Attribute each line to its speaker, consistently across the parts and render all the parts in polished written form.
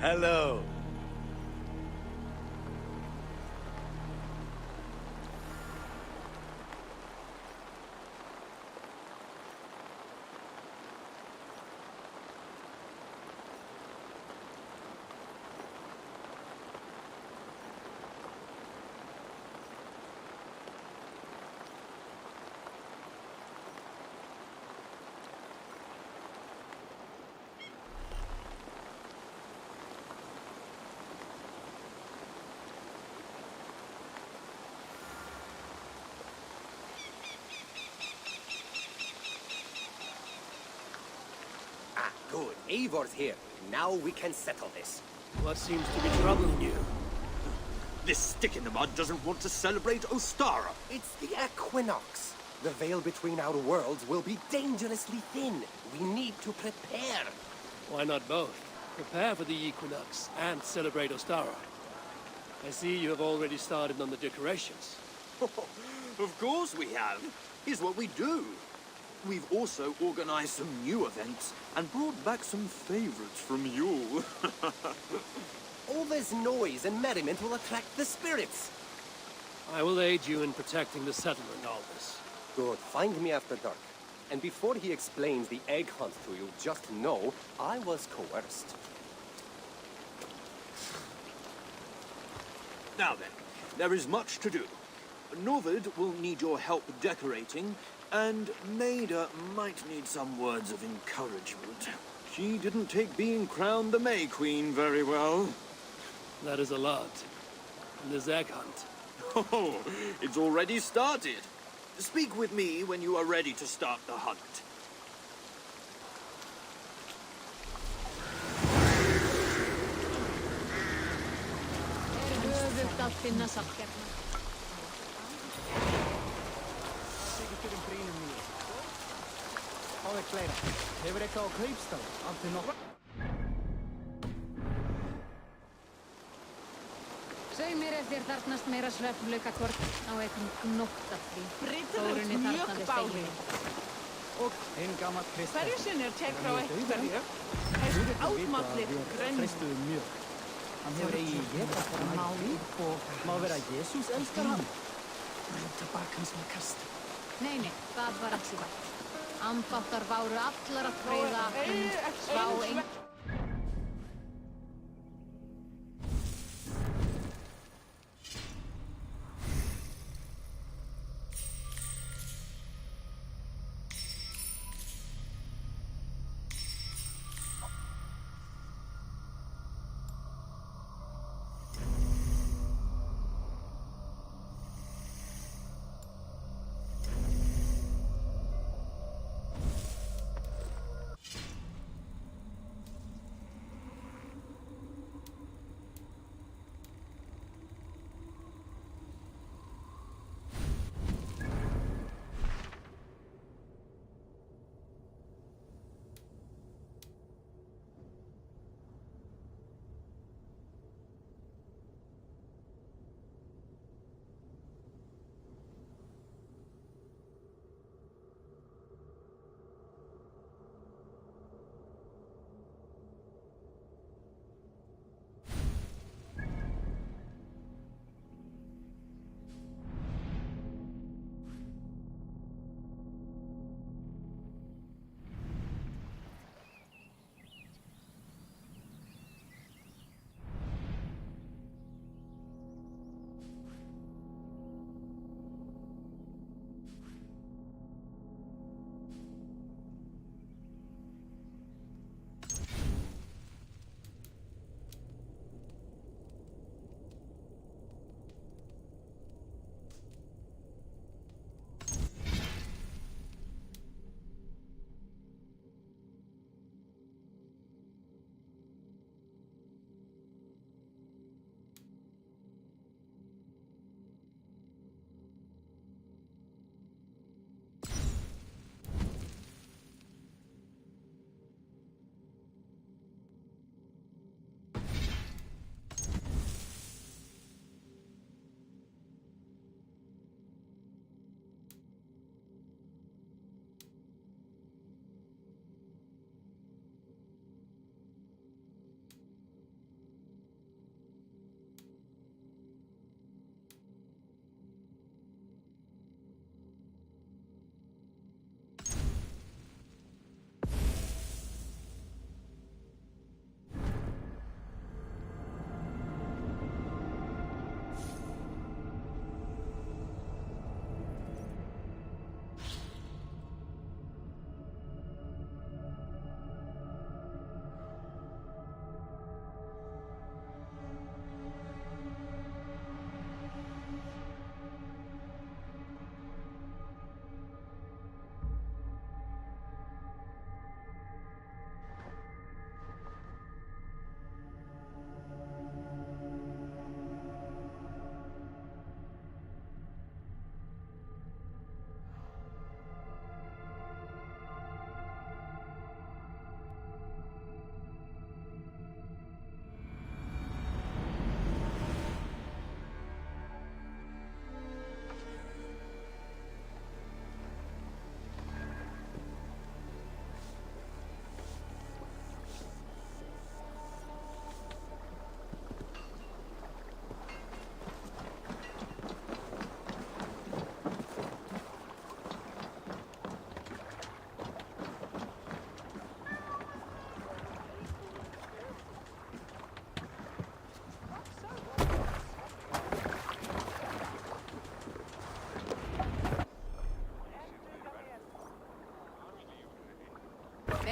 Speaker 1: Hello.
Speaker 2: Good. Eivor's here. Now we can settle this.
Speaker 3: What seems to be troubling you?
Speaker 4: This stick in the mud doesn't want to celebrate Ostara.
Speaker 2: It's the equinox. The veil between our worlds will be dangerously thin. We need to prepare.
Speaker 3: Why not both? Prepare for the equinox and celebrate Ostara. I see you have already started on the decorations.
Speaker 4: Of course we have. Here's what we do. We've also organized some new events and brought back some favorites from you.
Speaker 2: All this noise and merriment will attract the spirits.
Speaker 3: I will aid you in protecting the settlement, Aldous.
Speaker 2: Good. Find me after dark. And before he explains the egg hunt to you, just know I was coerced.
Speaker 4: Now then, there is much to do. Novid will need your help decorating, and Maida might need some words of encouragement. She didn't take being crowned the May Queen very well.
Speaker 3: That is a lot. And this egg hunt.
Speaker 4: Oh, it's already started. Speak with me when you are ready to start the hunt.
Speaker 5: Hefur eitthvað á kaupstað, áttu nokk.
Speaker 6: Segð mér ef þér þarfnast meira svefnlaukakort á einhvern gnóttafrí. Þórunni þarfnaðist eigin.
Speaker 5: Og einn gammal Kristall.
Speaker 7: Hverju sinni tek frá einhverju, er átmallir grönn.
Speaker 5: Kristuðu mjög. Hann hefur eigið ég máli og má vera að Jesús elskar hann. Rúta bak hans með kast.
Speaker 6: Nei, það var ekki það. Ambáttar váru allar að freyða en svá ein...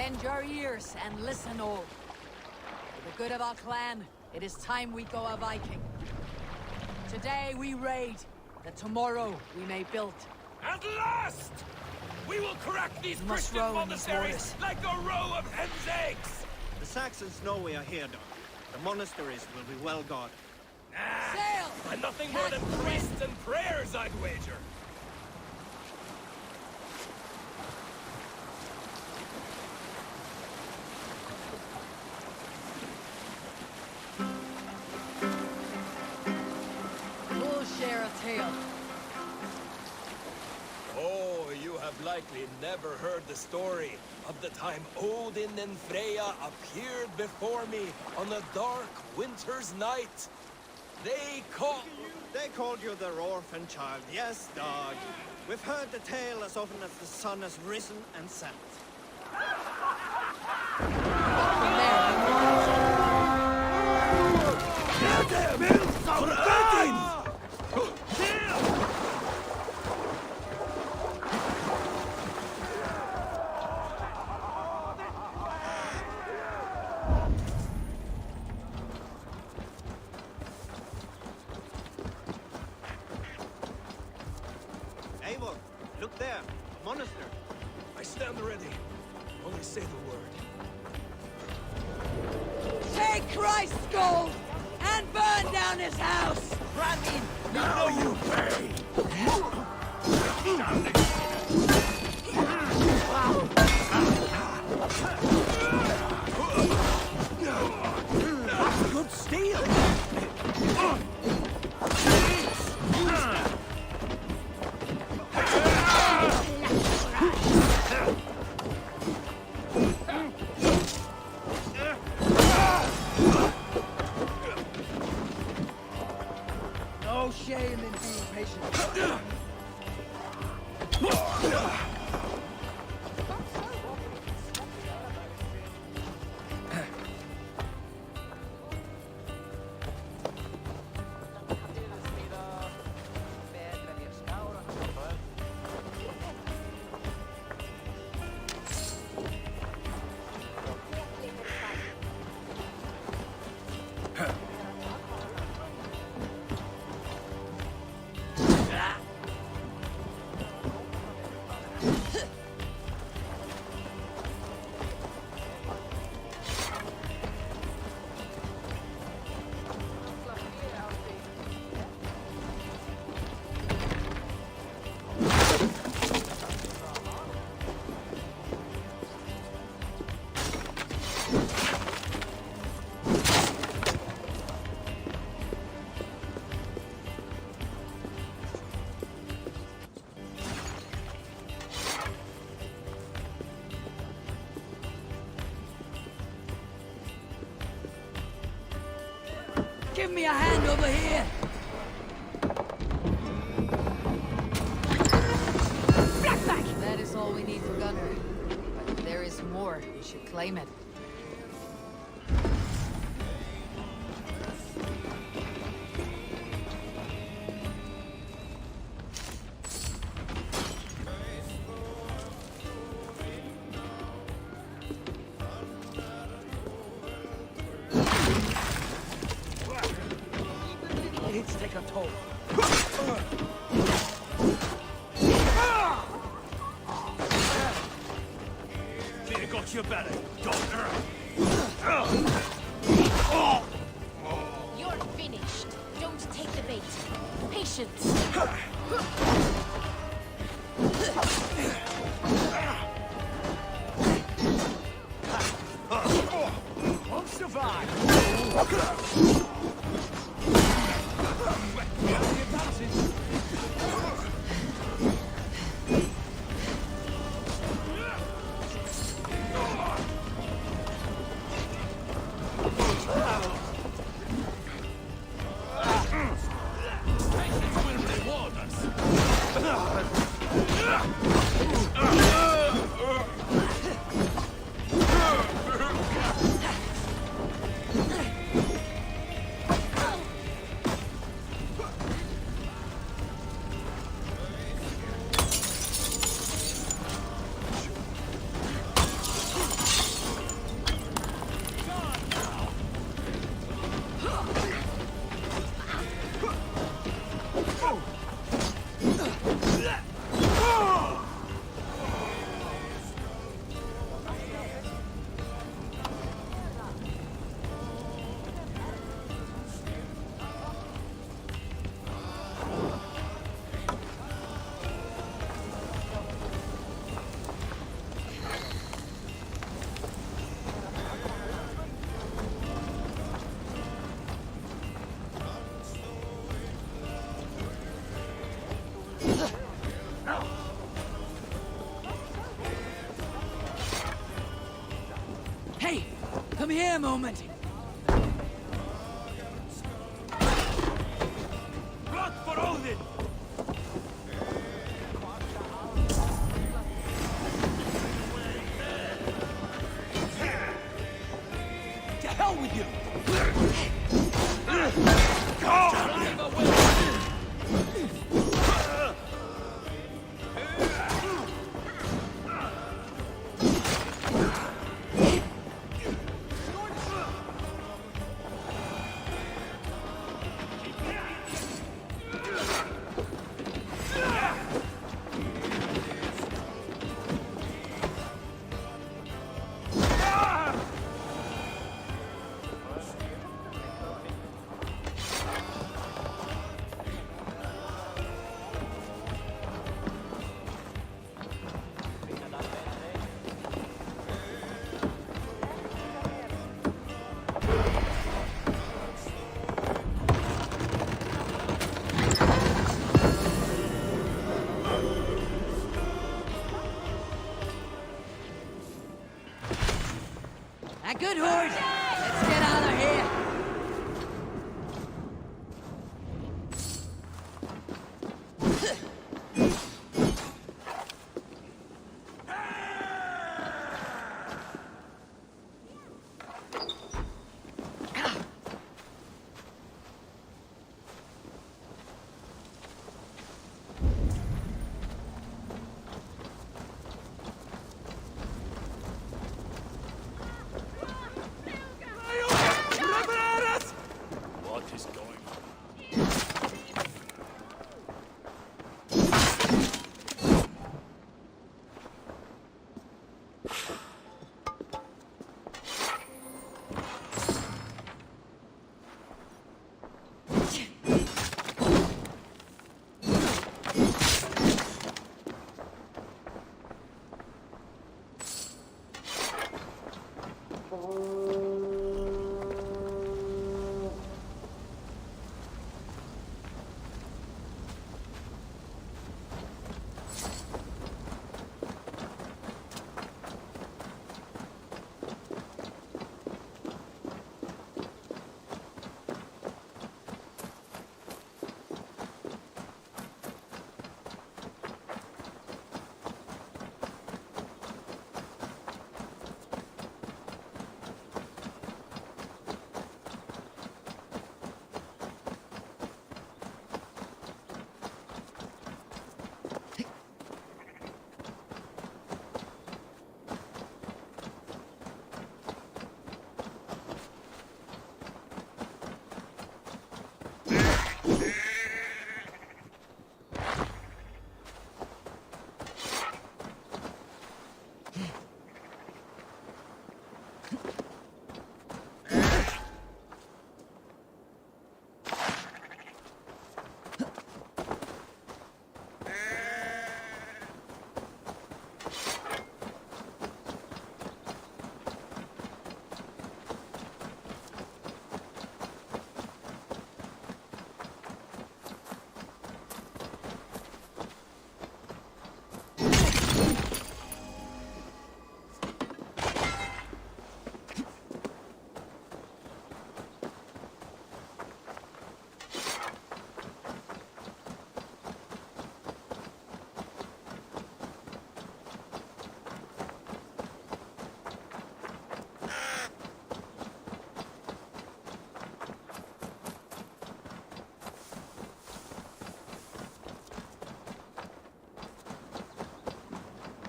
Speaker 1: Bend your ears and listen all. For the good of our clan, it is time we go a Viking. Today we raid, that tomorrow we may build.
Speaker 8: At last! We will crack these
Speaker 1: must
Speaker 8: Christian
Speaker 1: row in
Speaker 8: monasteries
Speaker 1: these
Speaker 8: like a row of hen's eggs!
Speaker 9: The Saxons know we are here, Doc. The monasteries will be well guarded.
Speaker 1: Sail!
Speaker 8: And nothing more than priests and prayers, I'd wager.
Speaker 1: We'll share a tale.
Speaker 8: Oh, you have likely never heard the story of the time Odin and Freya appeared before me on a dark winter's night. They
Speaker 9: called you their orphan child. Yes, Dog. We've heard the tale as often as the sun has risen and set. Eivor, look there. Monastery.
Speaker 8: I stand ready. Only say the word.
Speaker 1: Take Christ's gold and burn down his house!
Speaker 8: Rat in! Now you pay!
Speaker 4: Good steel!
Speaker 5: No shame in being patient.
Speaker 1: Give me a hand over here! That is all we need for Gunner. But if there is more, we should claim it.
Speaker 5: Let's take a toll.
Speaker 8: Fear got your belly, daughter.
Speaker 10: You're finished. Don't take the bait. Patience.
Speaker 8: Won't survive.
Speaker 1: here a moment.
Speaker 8: Blood for Odin!
Speaker 5: To hell with you!
Speaker 1: A good horse. Let's get out of here.
Speaker 8: What is going on?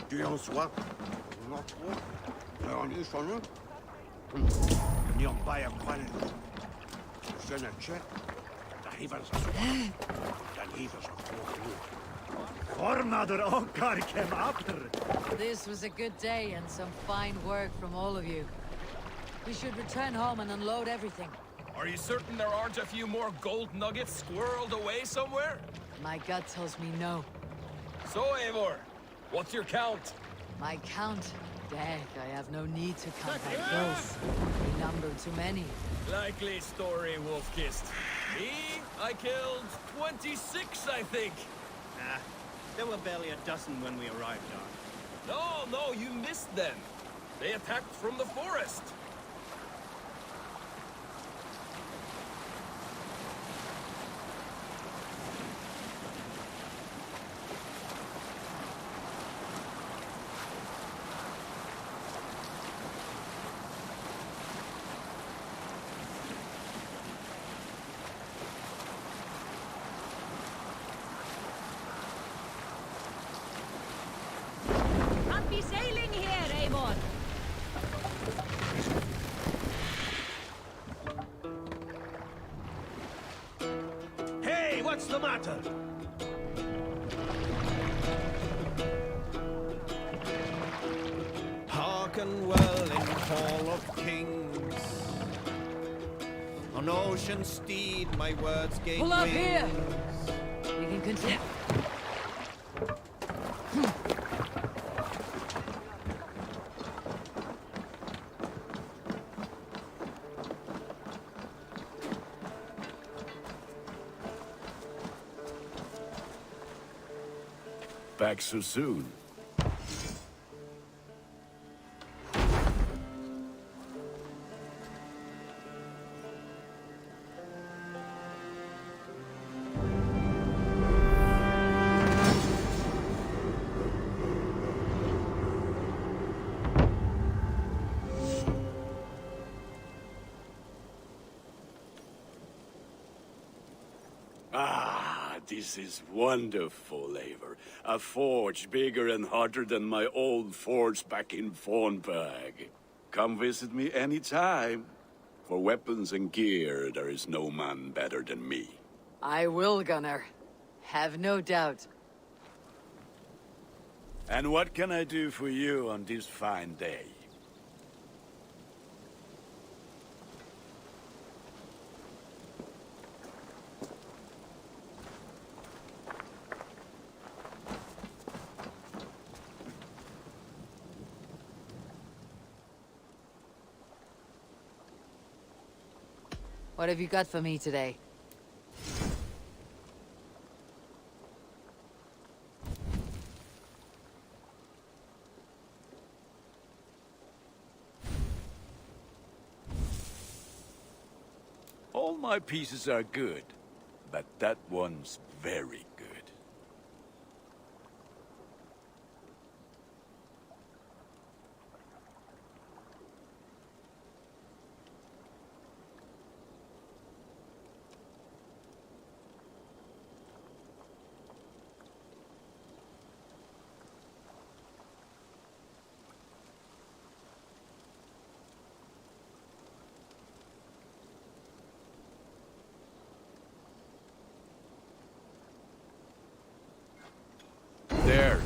Speaker 11: Qu'il en soit, on en trouve. Alors, ni son nom. Ni en bas, qual. Sen en check. T'arrives à sa T'arrives à sa
Speaker 9: Formadur okkar kem after.
Speaker 1: This was a good day and some fine work from all of you. We should return home and unload everything.
Speaker 8: Are you certain there aren't a few more gold nuggets squirreled away somewhere?
Speaker 1: My gut tells me no.
Speaker 8: So, Eivor, what's your count?
Speaker 1: My count? Death, I have no need to count my kills. We number too many.
Speaker 8: Likely story, Wolf-Kissed. Me? I killed 26, I think.
Speaker 9: Nah, there were barely a dozen when we arrived, Doc.
Speaker 8: No, you missed them. They attacked from the forest.
Speaker 6: be sailing here, Eivor.
Speaker 11: Hey, what's the matter?
Speaker 9: Hearken well in Hall of Kings. On ocean steed my words gave
Speaker 1: Pull up
Speaker 9: wings.
Speaker 1: here! We can continue.
Speaker 12: Back so soon? This is wonderful, Eivor. A forge bigger and hotter than my old forge back in Fornberg. Come visit me anytime. For weapons and gear, there is no man better than me.
Speaker 1: I will, Gunnar. Have no doubt.
Speaker 12: And what can I do for you on this fine day?
Speaker 1: What have you got for me today?
Speaker 12: All my pieces are good, but that one's very good. There.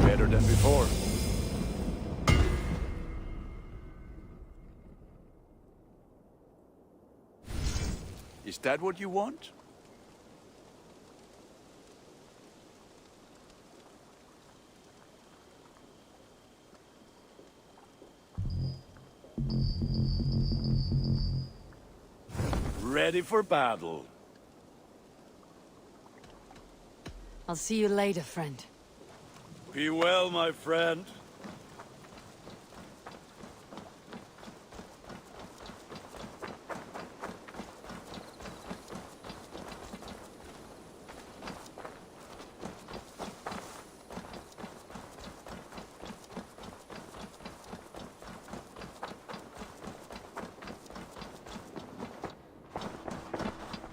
Speaker 12: Better than before. Is that what you want? Ready for battle.
Speaker 1: I'll see you later, friend.
Speaker 12: Be well, my friend.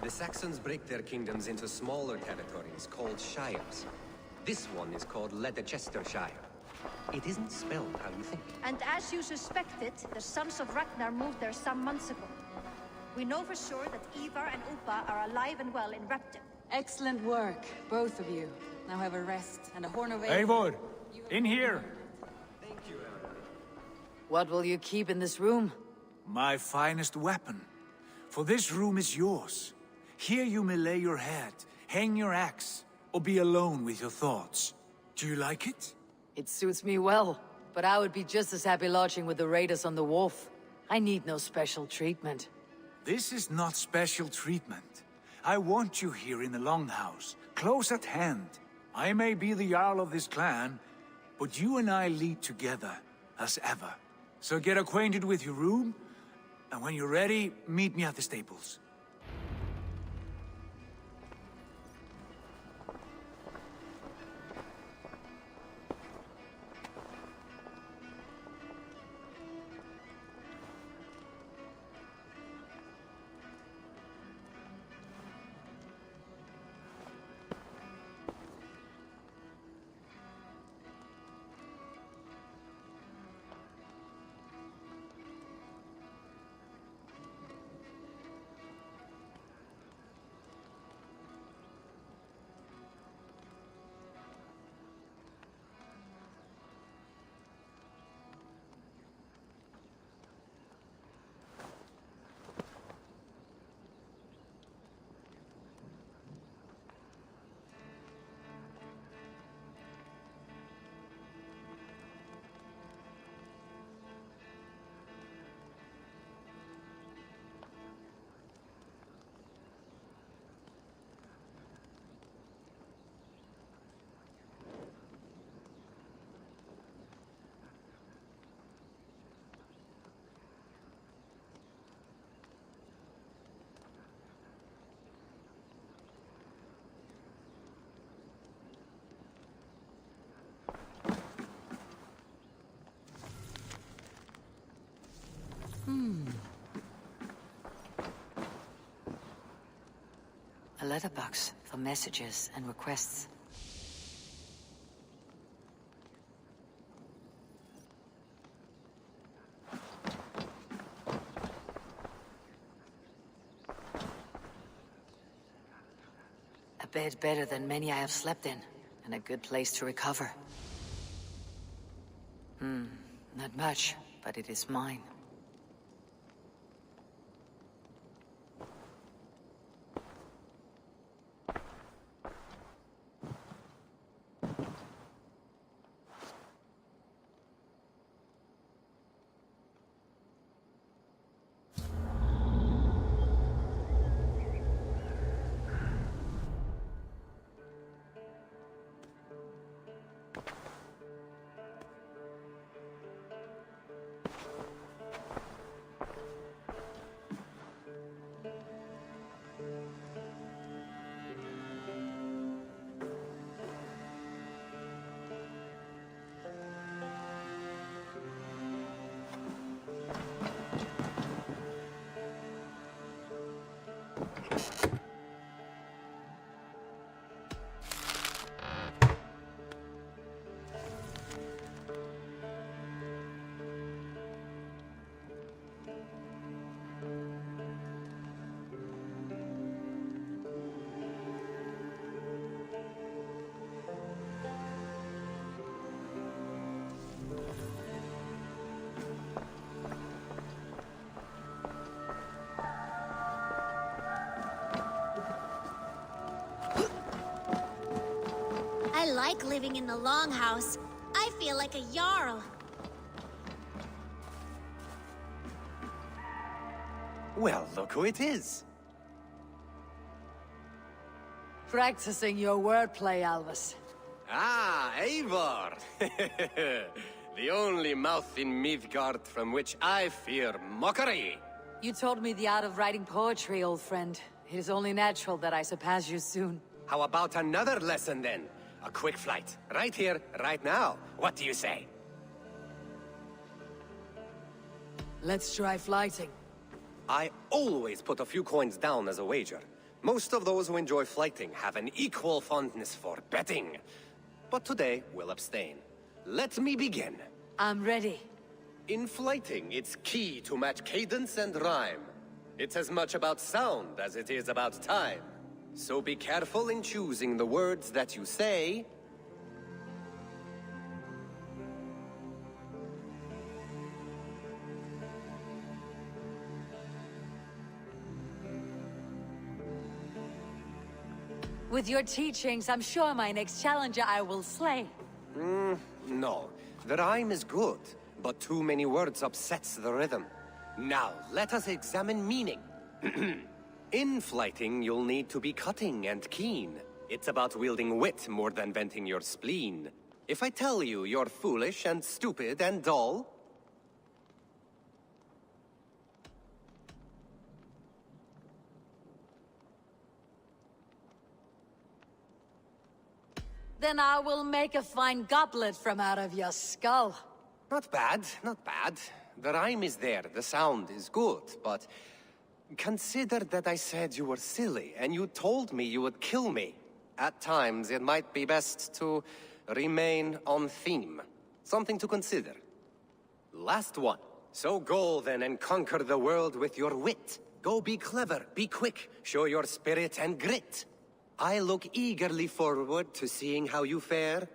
Speaker 2: The Saxons break their kingdoms into smaller territories called shires. This one is called Leicestershire. It isn't spelled how you think.
Speaker 10: And as you suspected, the sons of Ragnar moved there some months ago. We know for sure that Ivar and Upa are alive and well in Repton.
Speaker 1: Excellent work, both of you. Now have a rest and a horn of ale.
Speaker 13: Eivor, in here.
Speaker 1: What will you keep in this room?
Speaker 13: My finest weapon. For this room is yours. Here you may lay your head, hang your axe, or be alone with your thoughts. Do you like it?
Speaker 1: It suits me well, but I would be just as happy lodging with the raiders on the wharf. I need no special treatment.
Speaker 13: This is not special treatment. I want you here in the Longhouse, close at hand. I may be the Jarl of this clan, but you and I lead together, as ever. So get acquainted with your room, and when you're ready, meet me at the stables.
Speaker 1: letterbox for messages and requests. A bed better than many I have slept in, and a good place to recover. Not much, but it is mine.
Speaker 14: I like living in the Longhouse. I feel like a Jarl.
Speaker 2: Well, look who it is.
Speaker 1: Practicing your wordplay, Alvis.
Speaker 2: Ah, Eivor! The only mouth in Midgard from which I fear mockery.
Speaker 1: You told me the art of writing poetry, old friend. It is only natural that I surpass you soon.
Speaker 2: How about another lesson then? A quick flight. Right here, right now. What do you say?
Speaker 1: Let's try flighting.
Speaker 2: I always put a few coins down as a wager. Most of those who enjoy flighting have an equal fondness for betting. But today, we'll abstain. Let me begin.
Speaker 1: I'm ready.
Speaker 2: In flighting, it's key to match cadence and rhyme. It's as much about sound as it is about time. So be careful in choosing the words that you say.
Speaker 1: With your teachings, I'm sure my next challenger I will slay.
Speaker 2: No. The rhyme is good, but too many words upsets the rhythm. Now, let us examine meaning. In flighting, you'll need to be cutting and keen. It's about wielding wit more than venting your spleen. If I tell you you're foolish and stupid and dull...
Speaker 1: Then I will make a fine goblet from out of your skull.
Speaker 2: Not bad, not bad. The rhyme is there, the sound is good, but... Consider that I said you were silly, and you told me you would kill me. At times, it might be best to remain on theme. Something to consider. Last one. So go then and conquer the world with your wit. Go be clever, be quick, show your spirit and grit. I look eagerly forward to seeing how you fare.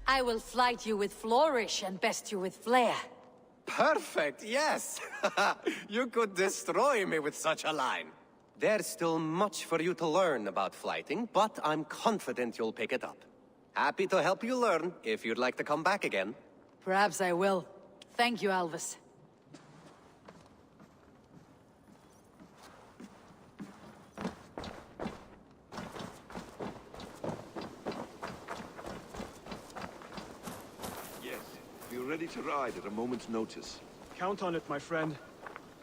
Speaker 1: I will flight you with flourish and best you with flair.
Speaker 2: Perfect, yes! You could destroy me with such a line. There's still much for you to learn about flighting, but I'm confident you'll pick it up. Happy to help you learn, if you'd like to come back again.
Speaker 1: Perhaps I will. Thank you, Alvis.
Speaker 11: Ready to ride at a moment's notice.
Speaker 4: Count on it, my friend.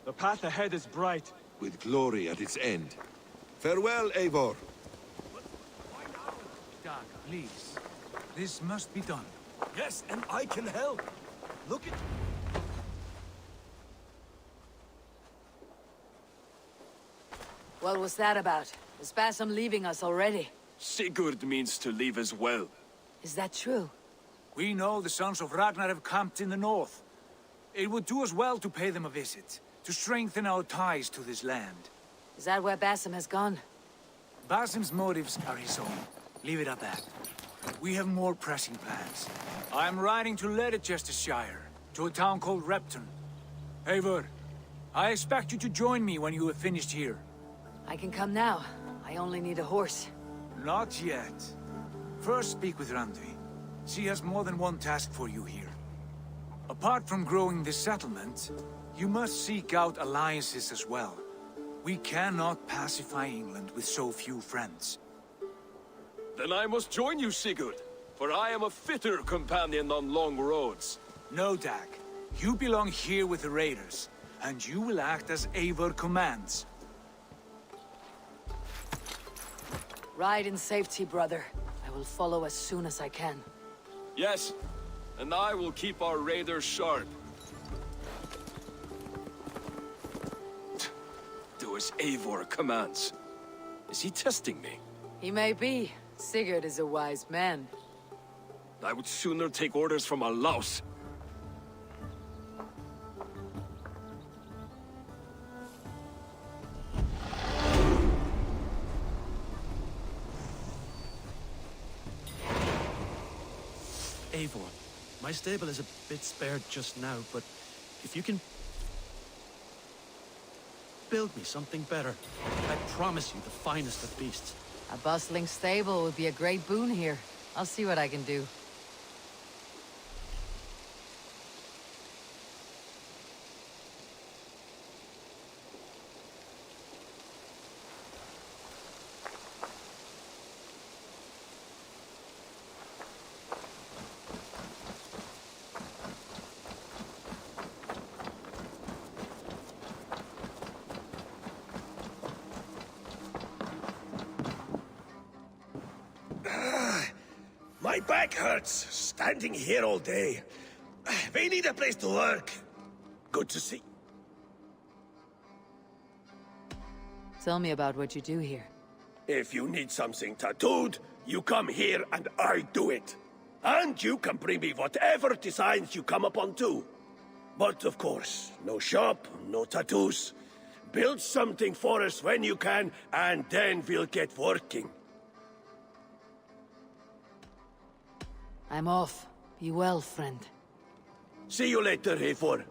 Speaker 4: The path ahead is bright.
Speaker 11: With glory at its end. Farewell, Eivor.
Speaker 13: Dag, please. This must be done.
Speaker 8: Yes, and I can help. Look at...
Speaker 1: What was that about? Is Basim leaving us already?
Speaker 4: Sigurd means to leave as well.
Speaker 1: Is that true?
Speaker 13: We know the sons of Ragnar have camped in the north. It would do us well to pay them a visit, to strengthen our ties to this land.
Speaker 1: Is that where Basim has gone?
Speaker 13: Basim's motives are his own. Leave it at that. We have more pressing plans. I am riding to Leicestershire, to a town called Repton. Eivor, I expect you to join me when you have finished here.
Speaker 1: I can come now. I only need a horse.
Speaker 13: Not yet. First speak with Randvi. She has more than one task for you here. Apart from growing this settlement, you must seek out alliances as well. We cannot pacify England with so few friends.
Speaker 4: Then I must join you, Sigurd, for I am a fitter companion on long roads.
Speaker 13: No, Dag. You belong here with the raiders, and you will act as Eivor commands.
Speaker 1: Ride in safety, brother. I will follow as soon as I can.
Speaker 4: Yes, and I will keep our raiders sharp. Do as Eivor commands. Is he testing me?
Speaker 1: He may be. Sigurd is a wise man.
Speaker 4: I would sooner take orders from a louse.
Speaker 15: Eivor, my stable is a bit spared just now, but if you can build me something better, I promise you the finest of beasts.
Speaker 1: A bustling stable would be a great boon here. I'll see what I can do.
Speaker 11: My back hurts, standing here all day. We need a place to work. Good to see.
Speaker 1: Tell me about what you do here.
Speaker 11: If you need something tattooed, you come here and I do it. And you can bring me whatever designs you come upon too. But of course, no shop, no tattoos. Build something for us when you can, and then we'll get working.
Speaker 1: I'm off. Be well, friend.
Speaker 11: See you later, Eivor.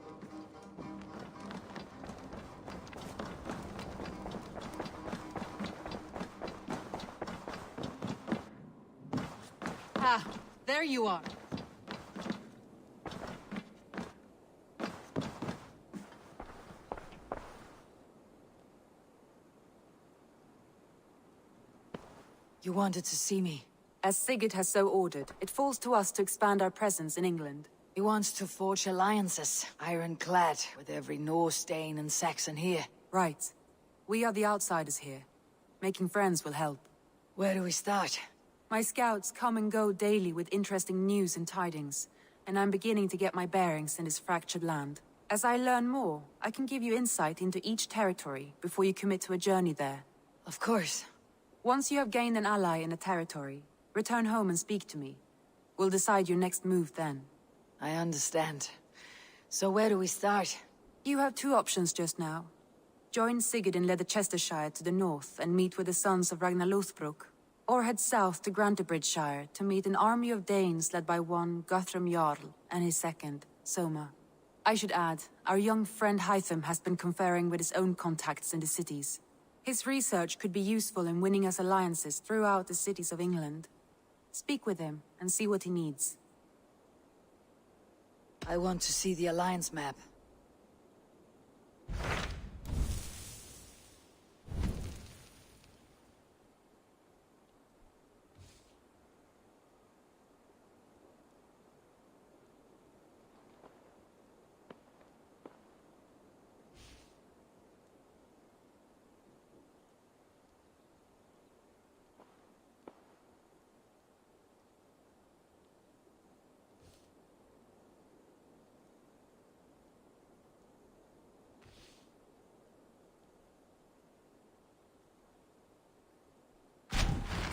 Speaker 6: Ah, there you are.
Speaker 1: You wanted to see me.
Speaker 16: As Sigurd has so ordered, it falls to us to expand our presence in England.
Speaker 1: He wants to forge alliances, ironclad, with every Norse, Dane, and Saxon here.
Speaker 16: Right. We are the outsiders here. Making friends will help.
Speaker 1: Where do we start?
Speaker 16: My scouts come and go daily with interesting news and tidings, and I'm beginning to get my bearings in this fractured land. As I learn more, I can give you insight into each territory before you commit to a journey there.
Speaker 1: Of course.
Speaker 16: Once you have gained an ally in a territory, return home and speak to me. We'll decide your next move then.
Speaker 1: I understand. So where do we start?
Speaker 16: You have two options just now. Join Sigurd in Leicestershire to the north and meet with the sons of Ragnar Lothbrok. Or head south to Grantebridgesshire to meet an army of Danes led by one Guthrum Jarl and his second, Soma. I should add, our young friend Hytham has been conferring with his own contacts in the cities. His research could be useful in winning us alliances throughout the cities of England. Speak with him and see what he needs.
Speaker 1: I want to see the alliance map.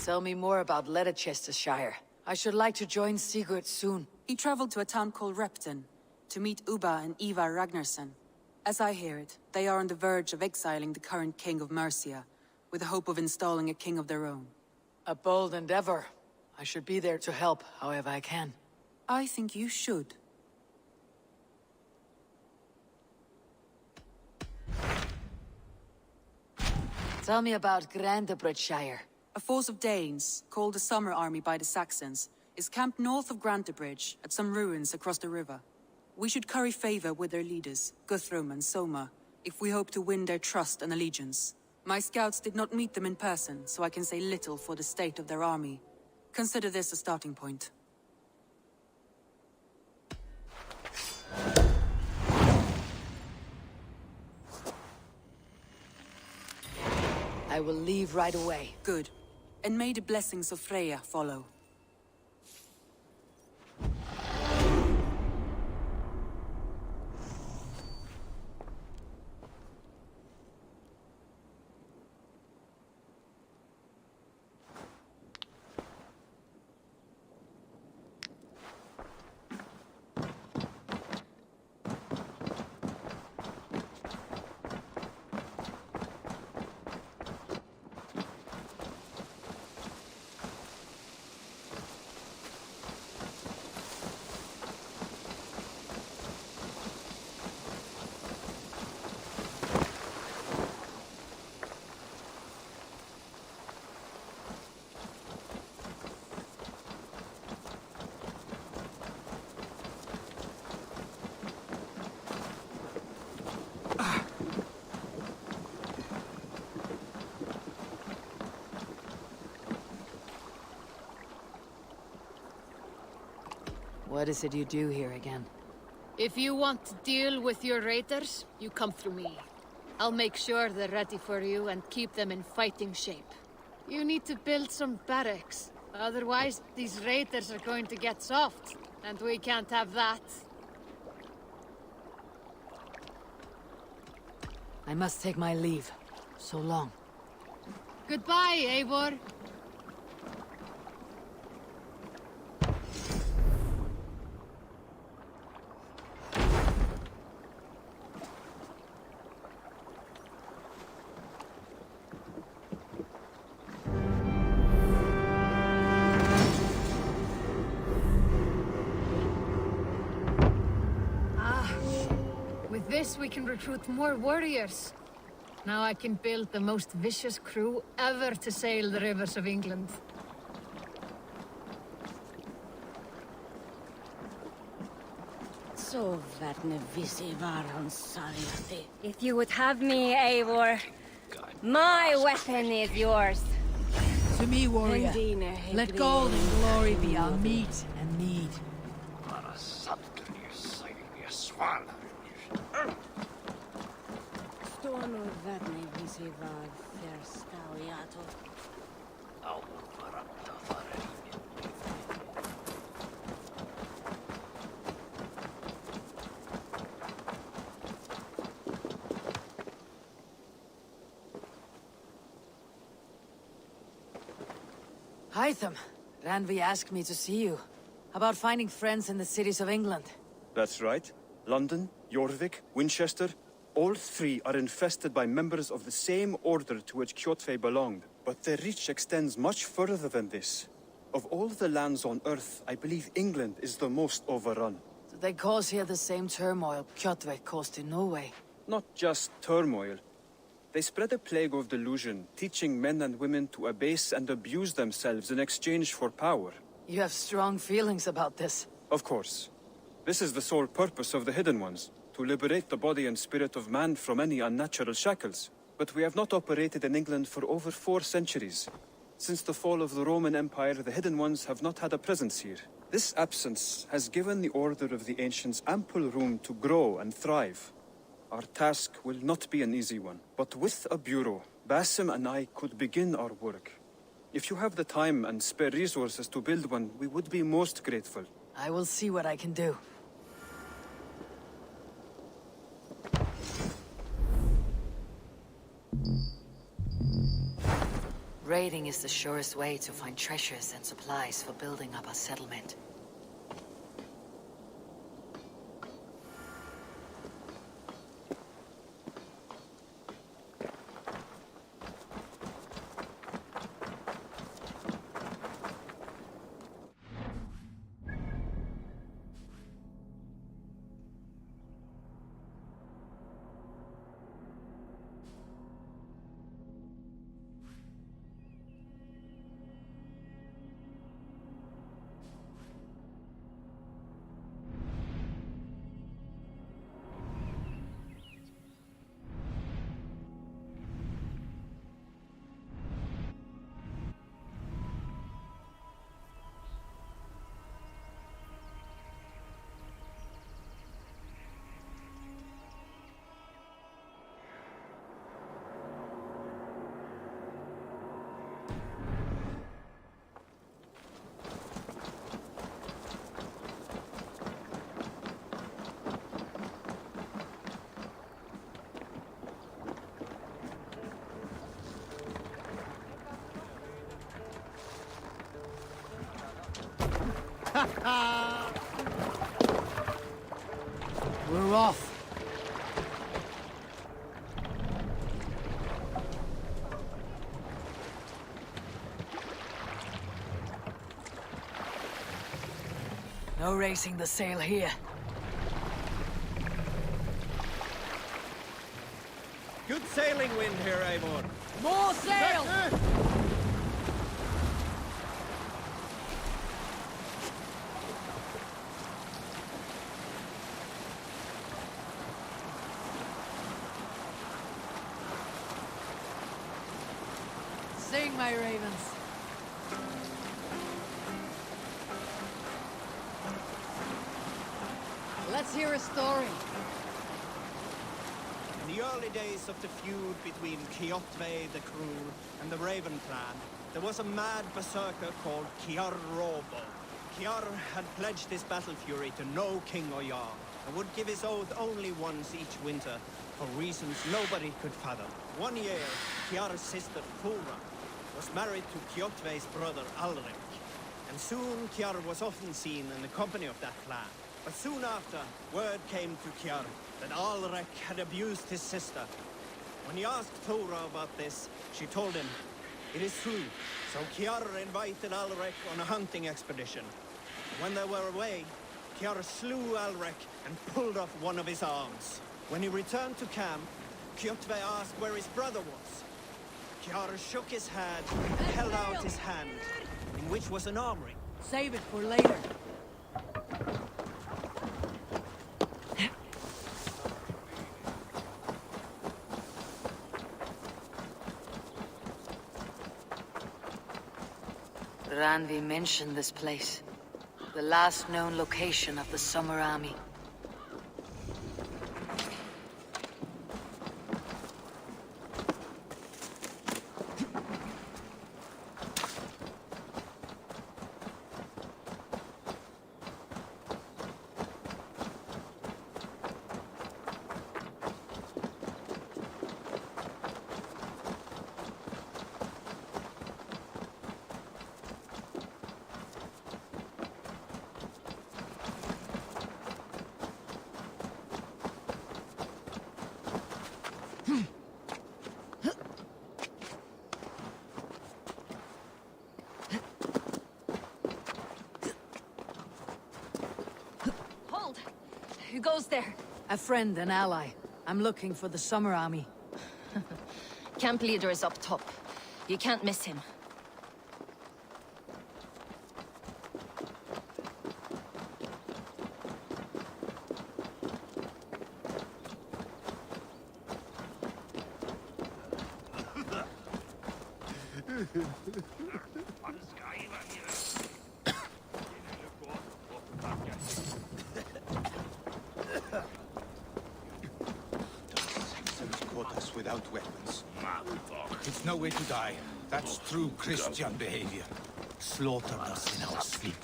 Speaker 1: Tell me more about Leicestershire. I should like to join Sigurd soon.
Speaker 16: He traveled to a town called Repton to meet Ubba and Ivar Ragnarsson. As I hear it, they are on the verge of exiling the current king of Mercia, with the hope of installing a king of their own.
Speaker 1: A bold endeavor. I should be there to help, however I can.
Speaker 16: I think you should.
Speaker 1: Tell me about Grantebridgeshire.
Speaker 16: A force of Danes, called the Summer Army by the Saxons, is camped north of Grantebridge at some ruins across the river. We should curry favor with their leaders, Guthrum and Soma, if we hope to win their trust and allegiance. My scouts did not meet them in person, so I can say little for the state of their army. Consider this a starting point.
Speaker 1: I will leave right away.
Speaker 16: Good. And may the blessings of Freya follow.
Speaker 1: What is it you do here again?
Speaker 6: If you want to deal with your raiders, you come through me. I'll make sure they're ready for you and keep them in fighting shape. You need to build some barracks. Otherwise, these raiders are going to get soft, and we can't have that.
Speaker 1: I must take my leave. So long.
Speaker 6: Goodbye, Eivor. With this, we can recruit more warriors. Now I can build the most vicious crew ever to sail the rivers of England.
Speaker 17: So värne visi varan sarjati. If you would have me, Eivor, my weapon is yours.
Speaker 1: To me, warrior. Let gold and glory be our meat and mead.
Speaker 17: Storno värne visi var förstaujato.
Speaker 1: Hytham, Ranvi asked me to see you. About finding friends in the cities of England.
Speaker 18: That's right. London, Jorvik, Winchester, all three are infested by members of the same order to which Kvitrafn belonged. But their reach extends much further than this. Of all the lands on Earth, I believe England is the most overrun.
Speaker 1: Do they cause here the same turmoil Kvitrafn caused in Norway?
Speaker 18: Not just turmoil. They spread a plague of delusion, teaching men and women to abase and abuse themselves in exchange for power.
Speaker 1: You have strong feelings about this.
Speaker 18: Of course. This is the sole purpose of the Hidden Ones, to liberate the body and spirit of man from any unnatural shackles. But we have not operated in England for over 4 centuries. Since the fall of the Roman Empire, the Hidden Ones have not had a presence here. This absence has given the Order of the Ancients ample room to grow and thrive. Our task will not be an easy one, but with a bureau, Basim and I could begin our work. If you have the time and spare resources to build one, we would be most grateful.
Speaker 1: I will see what I can do. Raiding is the surest way to find treasures and supplies for building up a settlement. We're off. No raising the sail here.
Speaker 9: Good sailing wind here, Eivor.
Speaker 1: More sail! Sing, my ravens. Let's hear a story.
Speaker 9: In the early days of the feud between Kvitrafn the Cruel and the Raven clan, there was a mad berserker called Kiar Robo. Kiar had pledged his battle fury to no king or jarl, and would give his oath only once each winter, for reasons nobody could fathom. One year, Kiar's sister Thora was married to Kvitrafn's brother Alrik, and soon Kiar was often seen in the company of that clan. But soon after, word came to Kiar that Alrik had abused his sister. When he asked Thora about this, she told him, "It is true." So Kiar invited Alrik on a hunting expedition. When they were away, Kiar slew Alrik and pulled off one of his arms. When he returned to camp, Kvitrafn asked where his brother was. Kiar shook his head and held out his hand, in which was an arm ring.
Speaker 1: Save it for later. Randi mentioned this place. The last known location of the Summer Army.
Speaker 6: Who goes there?
Speaker 1: A friend and ally. I'm looking for the Summer Army.
Speaker 17: Camp leader is up top. You can't miss him.
Speaker 13: Without weapons. It's no way to die. That's true Christian behavior. Slaughtered us in our sleep.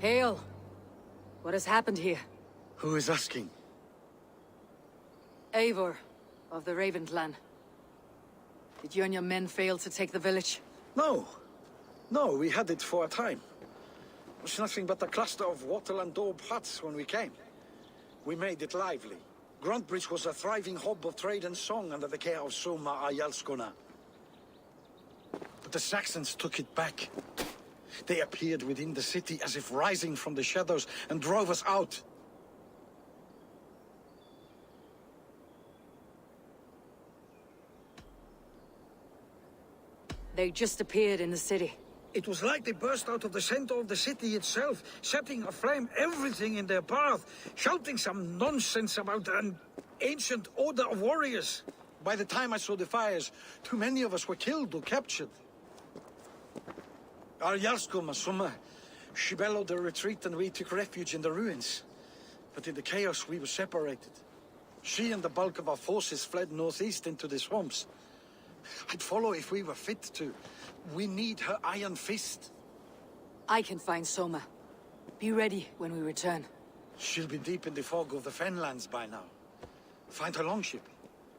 Speaker 1: Hail! What has happened here?
Speaker 19: Who is asking?
Speaker 1: Eivor, of the Raven clan. Did you and your men fail to take the village?
Speaker 19: No. No, we had it for a time. It was nothing but a cluster of wattle and daub huts when we came. We made it lively. Gruntbridge was a thriving hub of trade and song under the care of Soma Ayalskona. But the Saxons took it back. They appeared within the city as if rising from the shadows and drove us out.
Speaker 1: They just appeared in the city.
Speaker 19: It was like they burst out of the center of the city itself, setting aflame everything in their path, shouting some nonsense about an ancient order of warriors. By the time I saw the fires, too many of us were killed or captured. Our Yarsko Masuma, she bellowed a retreat and we took refuge in the ruins. But in the chaos we were separated. She and the bulk of our forces fled northeast into the swamps. I'd follow if we were fit to. We need her iron fist.
Speaker 1: I can find Soma. Be ready when we return.
Speaker 19: She'll be deep in the fog of the Fenlands by now. Find her longship.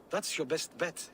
Speaker 19: That's your best bet.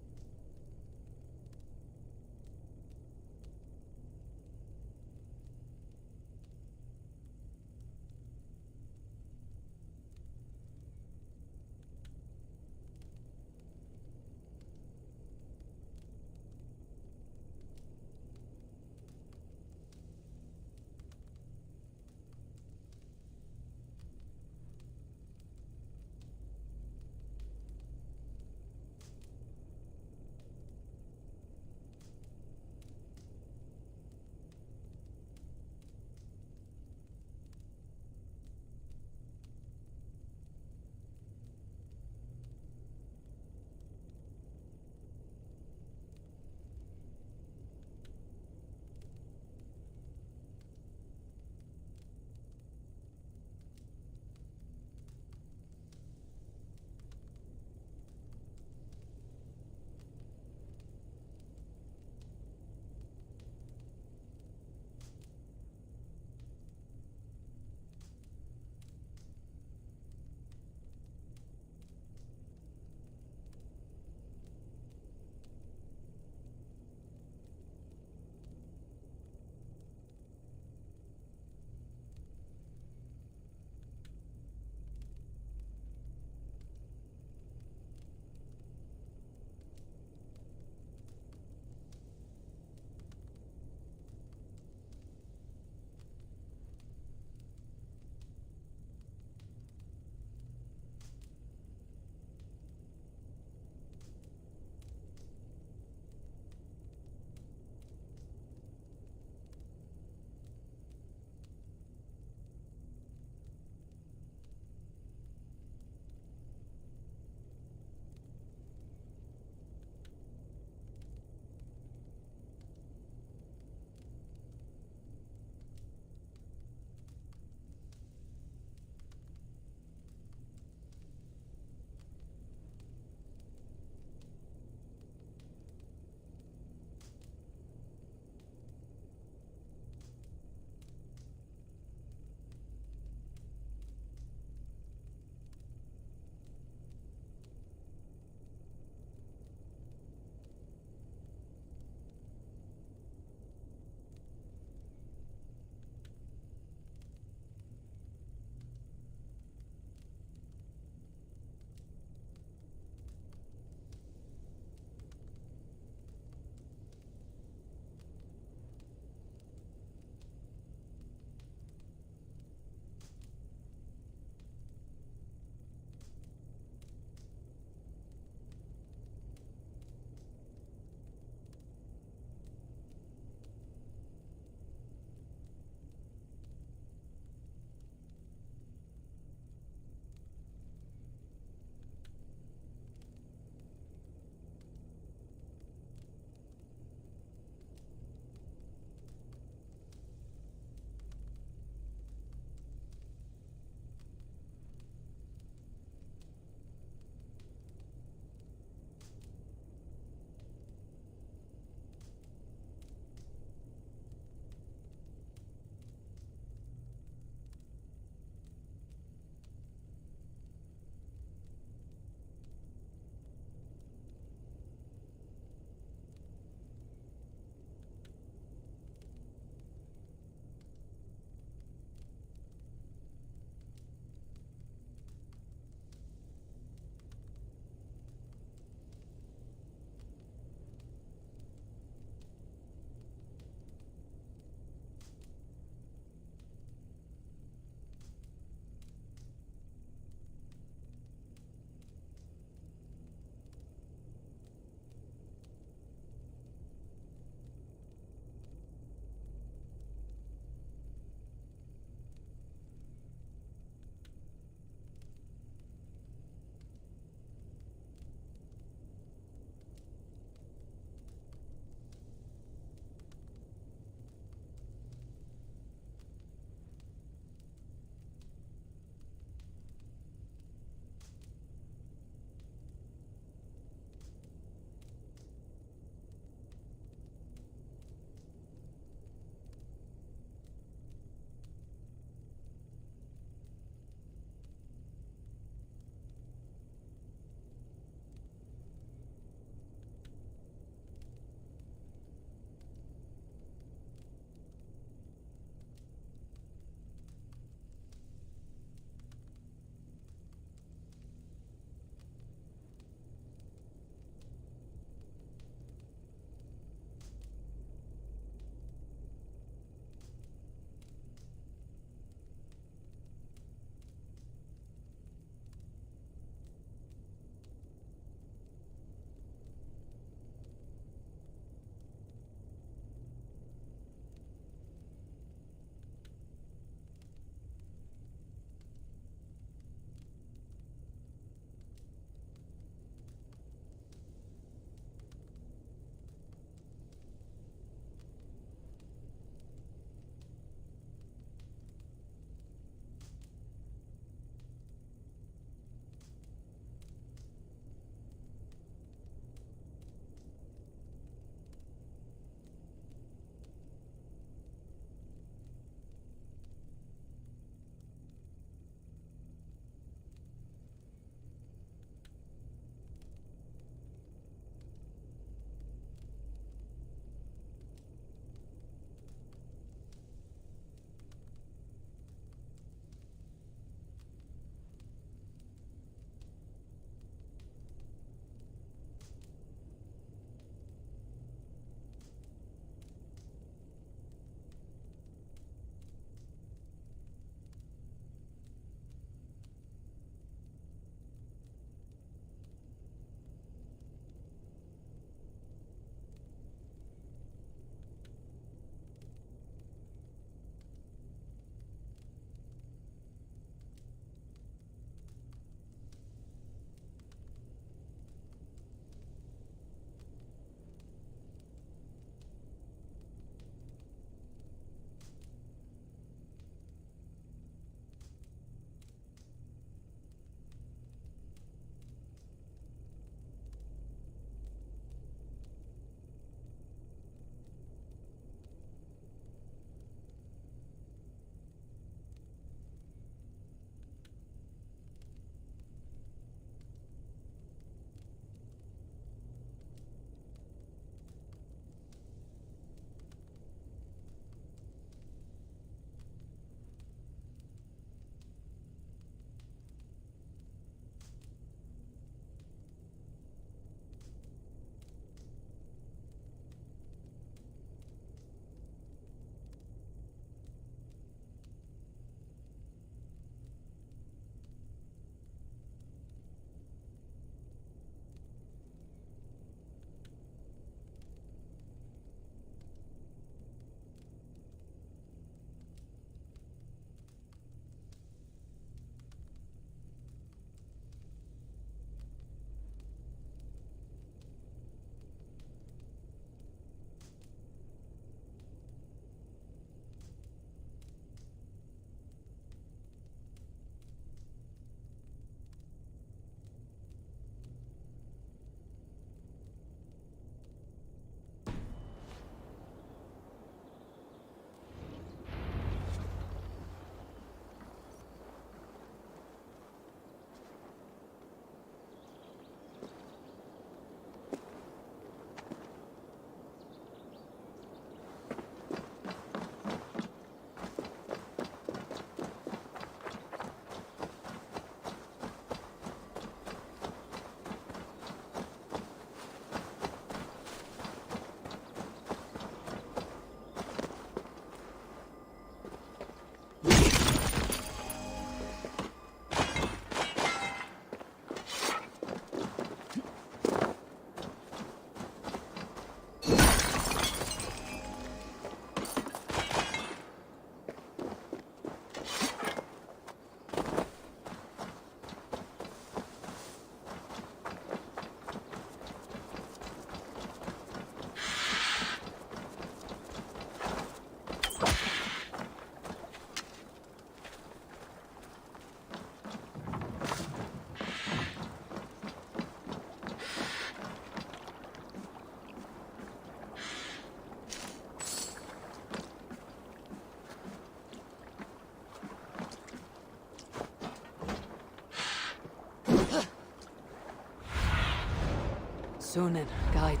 Speaker 1: Sunan, guide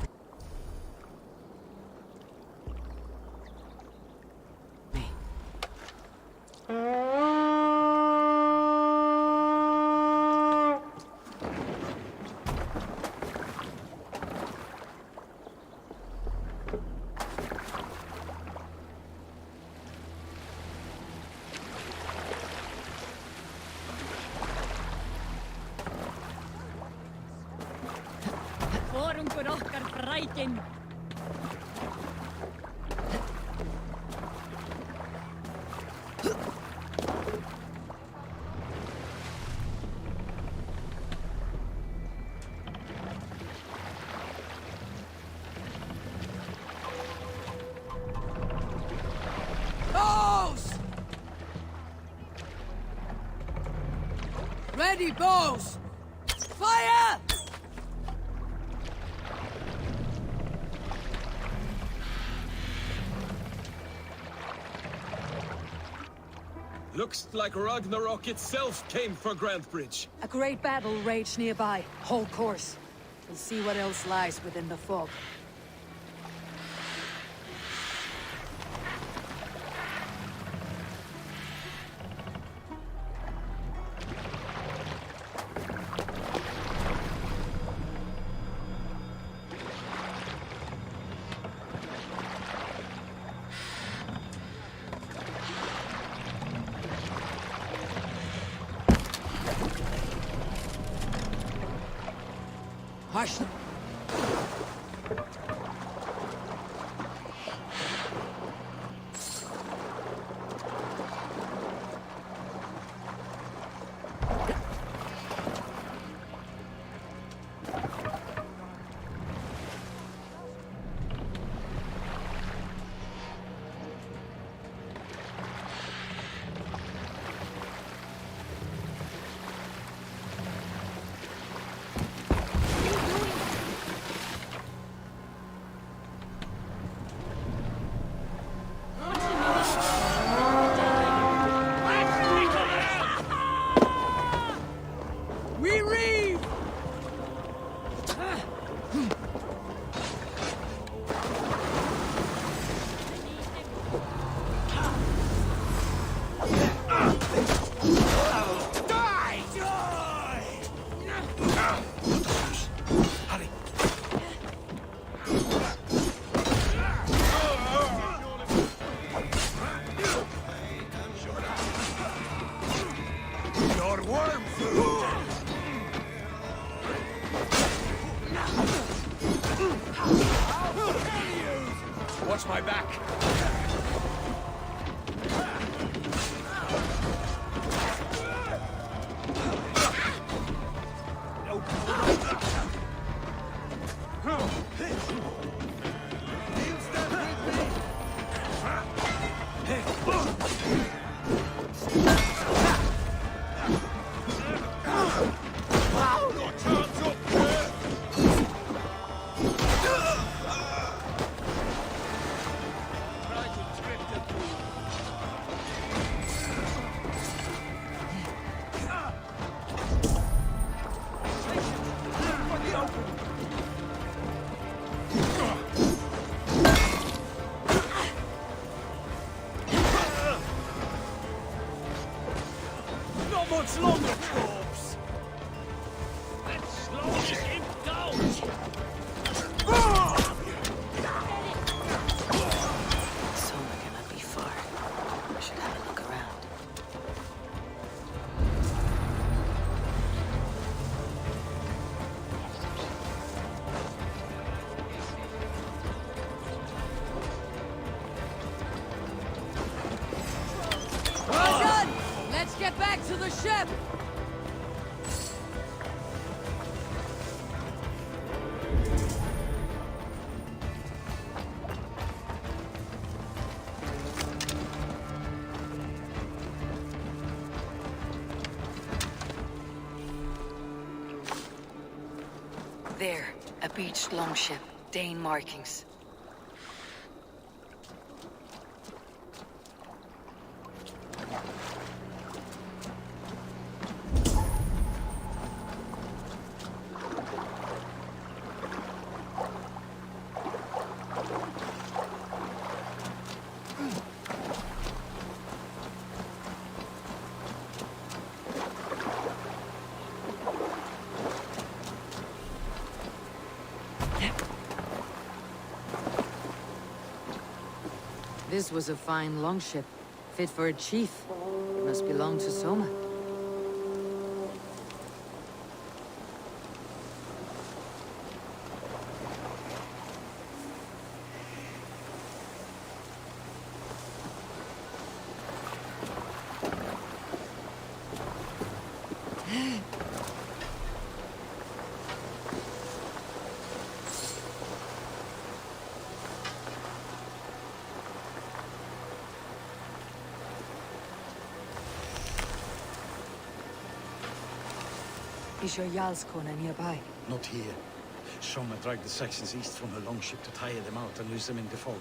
Speaker 1: me.
Speaker 17: Forungur okkar frækin.
Speaker 1: Bows! Ready, bows! Fire!
Speaker 8: Looks like Ragnarok itself came for Grantebridge.
Speaker 1: A great battle raged nearby. Hold course. We'll see what else lies within the fog. Hush!
Speaker 11: Watch my back.
Speaker 8: Much longer, corpse! Let's slow him down!
Speaker 1: Soma cannot be far. I should have a look around. Well done! Let's get back to the ship! There, a beached longship, Dane markings. This was a fine longship, fit for a chief. It must belong to Soma.
Speaker 5: Is your Jarl's corner nearby?
Speaker 19: Not here. Soma dragged the Saxons east from her longship to tire them out and lose them in the fog.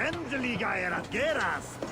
Speaker 11: Endelig er at gerast!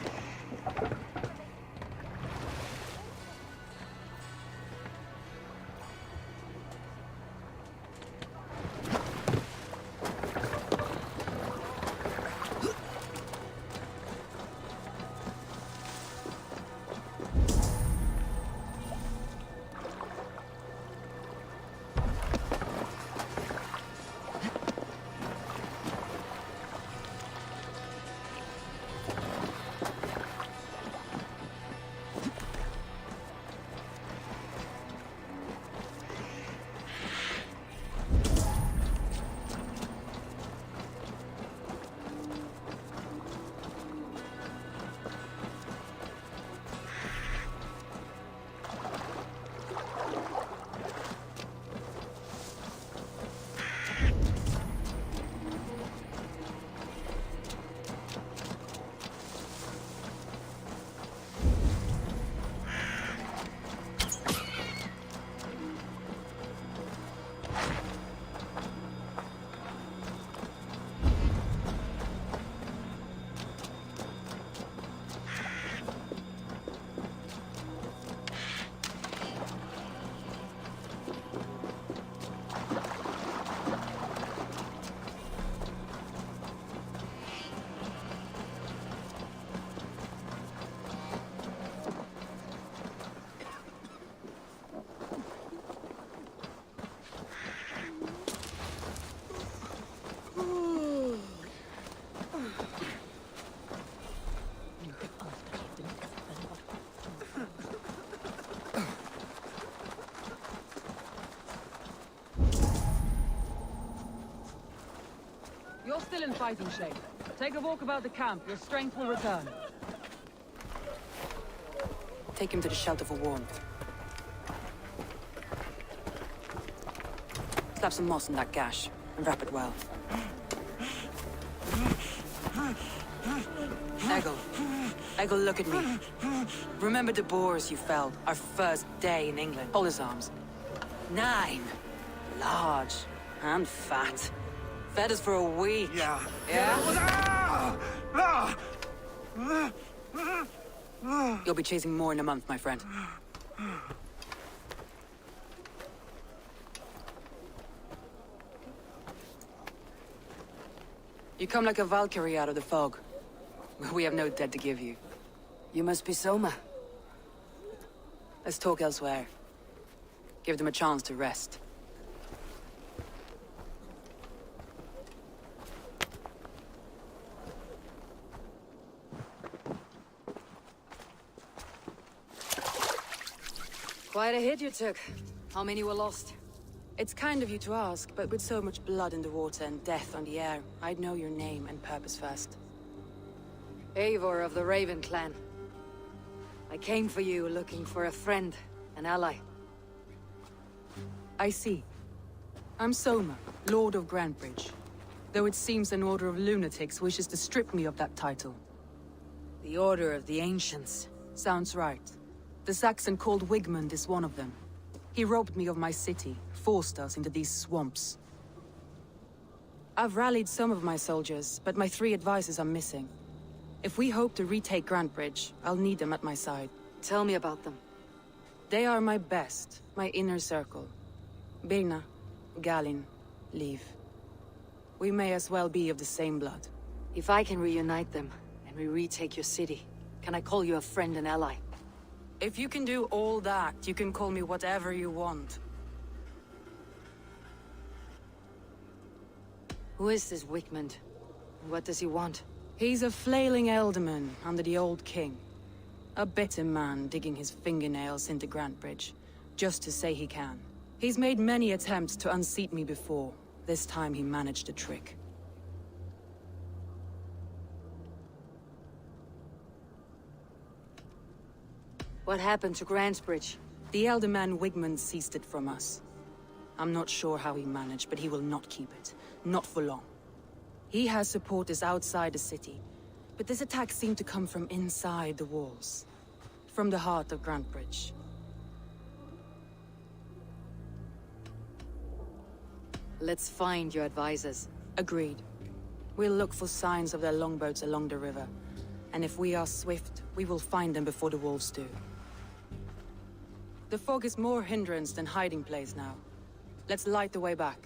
Speaker 5: You're still in fighting shape. Take a walk about the camp. Your strength will return.
Speaker 16: Take him to the shelter for warmth. Slap some moss in that gash, and wrap it well. There you go. Eggle, look at me. Remember the boars you felled, our first day in England? Hold his arms. 9. Large. And fat. Fed us for a week.
Speaker 11: Yeah.
Speaker 16: Yeah? You'll be chasing more in a month, my friend. You come like a Valkyrie out of the fog. We have no debt to give you. You must be Soma. Let's talk elsewhere. Give them a chance to rest. Quite a hit you took. How many were lost? It's kind of you to ask, but with so much blood in the water and death on the air, I'd know your name and purpose first. Eivor of the Raven clan. I came for you looking for a friend, an ally. I see. I'm Soma, Lord of Grantebridge. Though it seems an order of lunatics wishes to strip me of that title. The Order of the Ancients. Sounds right. The Saxon called Wigmund is one of them. He robbed me of my city, forced us into these swamps. I've rallied some of my soldiers, but my 3 advisors are missing. If we hope to retake Grantebridge, I'll need them at my side. Tell me about them. They are my best, my inner circle. Birna, Galin, Liv. We may as well be of the same blood. If I can reunite them, and we retake your city, can I call you a friend and ally? If you can do all that, you can call me whatever you want. Who is this Wigmund? What does he want? He's a flailing elderman under the old king. A bitter man digging his fingernails into Grantebridge, just to say he can. He's made many attempts to unseat me before. This time he managed a trick. What happened to Grantebridge? The elder man Wigmund seized it from us. I'm not sure how he managed, but he will not keep it. Not for long. He has supporters outside the city, but this attack seemed to come from inside the walls. From the heart of Grantebridge. Let's find your advisors. Agreed. We'll look for signs of their longboats along the river. And if we are swift, we will find them before the wolves do. The fog is more hindrance than hiding place now. Let's light the way back.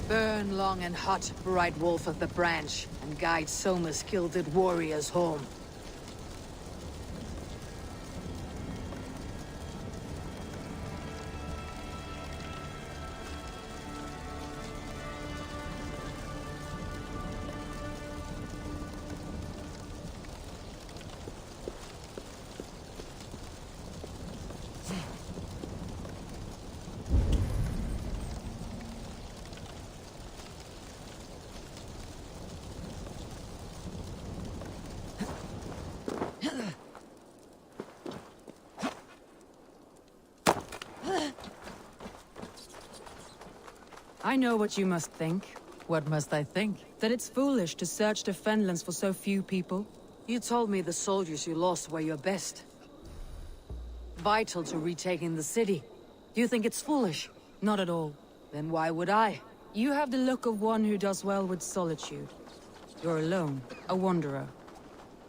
Speaker 16: Burn long and hot, bright wolf of the branch, and guide Soma's gilded warriors home. I know what you must think.
Speaker 1: What must I think?
Speaker 16: That it's foolish to search the Fenlands for so few people.
Speaker 1: You told me the soldiers you lost were your best. Vital to retaking the city. Do you think it's foolish?
Speaker 16: Not at all.
Speaker 1: Then why would I?
Speaker 16: You have the look of one who does well with solitude. You're alone, a wanderer.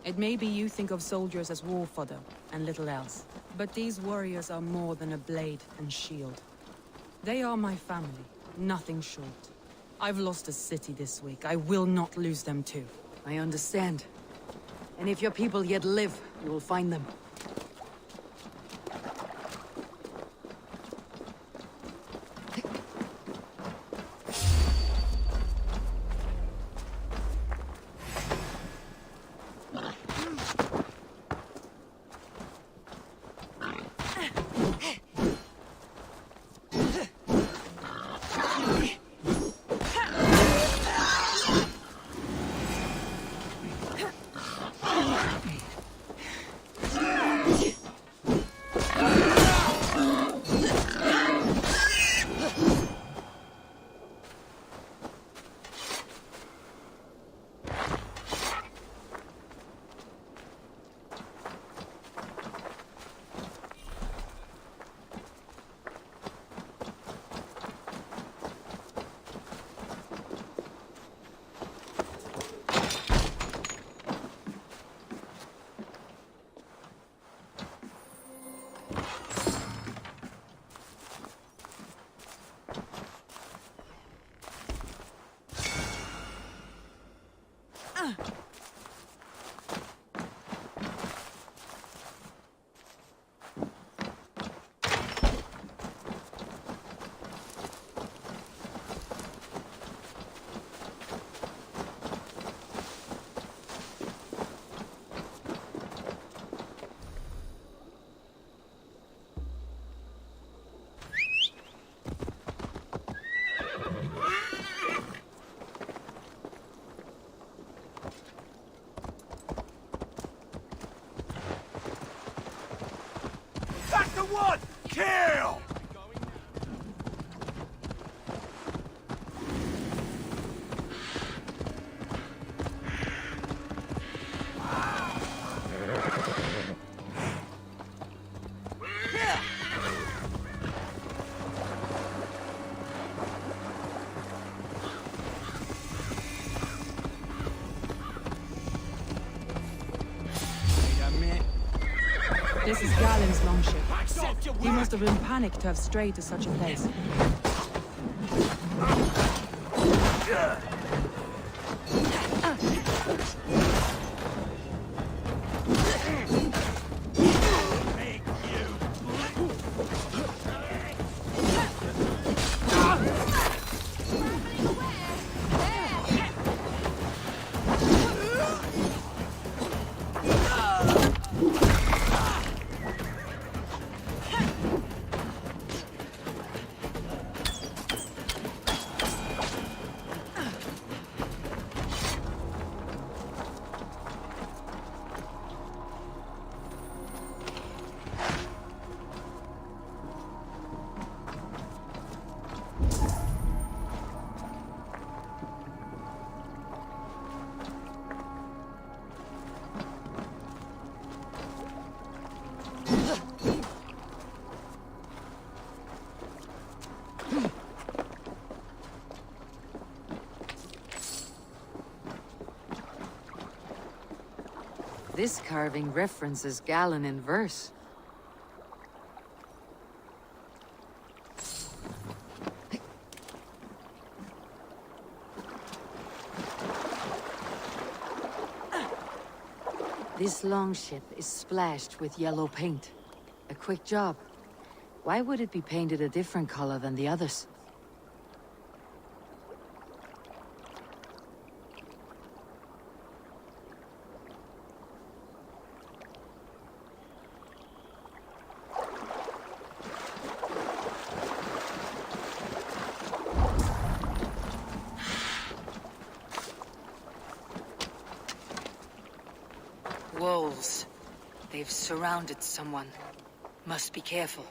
Speaker 16: It may be you think of soldiers as war fodder, and little else. But these warriors are more than a blade and shield. They are my family, nothing short. I've lost a city this week. I will not lose them too.
Speaker 1: I understand. And if your people yet live, you will find them.
Speaker 11: One! Kill!
Speaker 16: This is Galen's longship. He must have been panicked to have strayed to such a place.
Speaker 1: This carving references Galen in verse. This longship is splashed with yellow paint. A quick job. Why would it be painted a different color than the others?
Speaker 20: Wolves. They've surrounded someone. Must be careful.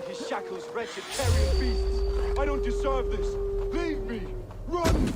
Speaker 18: his shackles, wretched carrion beasts! I don't deserve this! Leave me! Run!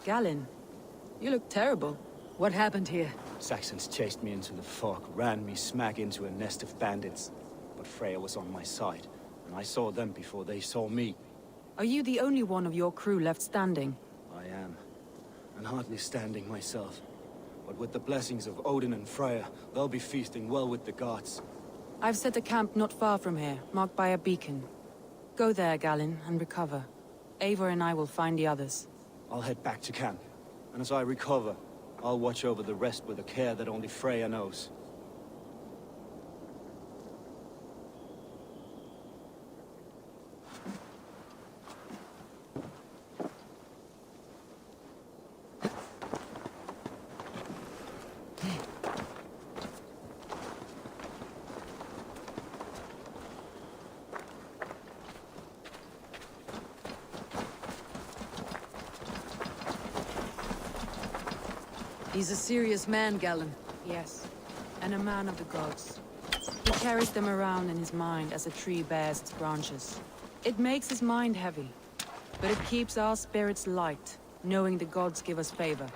Speaker 16: Galen, you look terrible.
Speaker 1: What happened here?
Speaker 5: Saxons chased me into the fog, ran me smack into a nest of bandits. But Freya was on my side, and I saw them before they saw me.
Speaker 16: Are you the only one of your crew left standing?
Speaker 5: I am, and hardly standing myself. But with the blessings of Odin and Freya, they'll be feasting well with the gods.
Speaker 16: I've set a camp not far from here, marked by a beacon. Go there, Galen, and recover. Eivor and I will find the others.
Speaker 5: I'll head back to camp, and as I recover, I'll watch over the rest with a care that only Freya knows.
Speaker 1: He's a serious man, Galen.
Speaker 16: Yes, and a man of the gods. He carries them around in his mind as a tree bears its branches. It makes his mind heavy, but it keeps our spirits light, knowing the gods give us favor.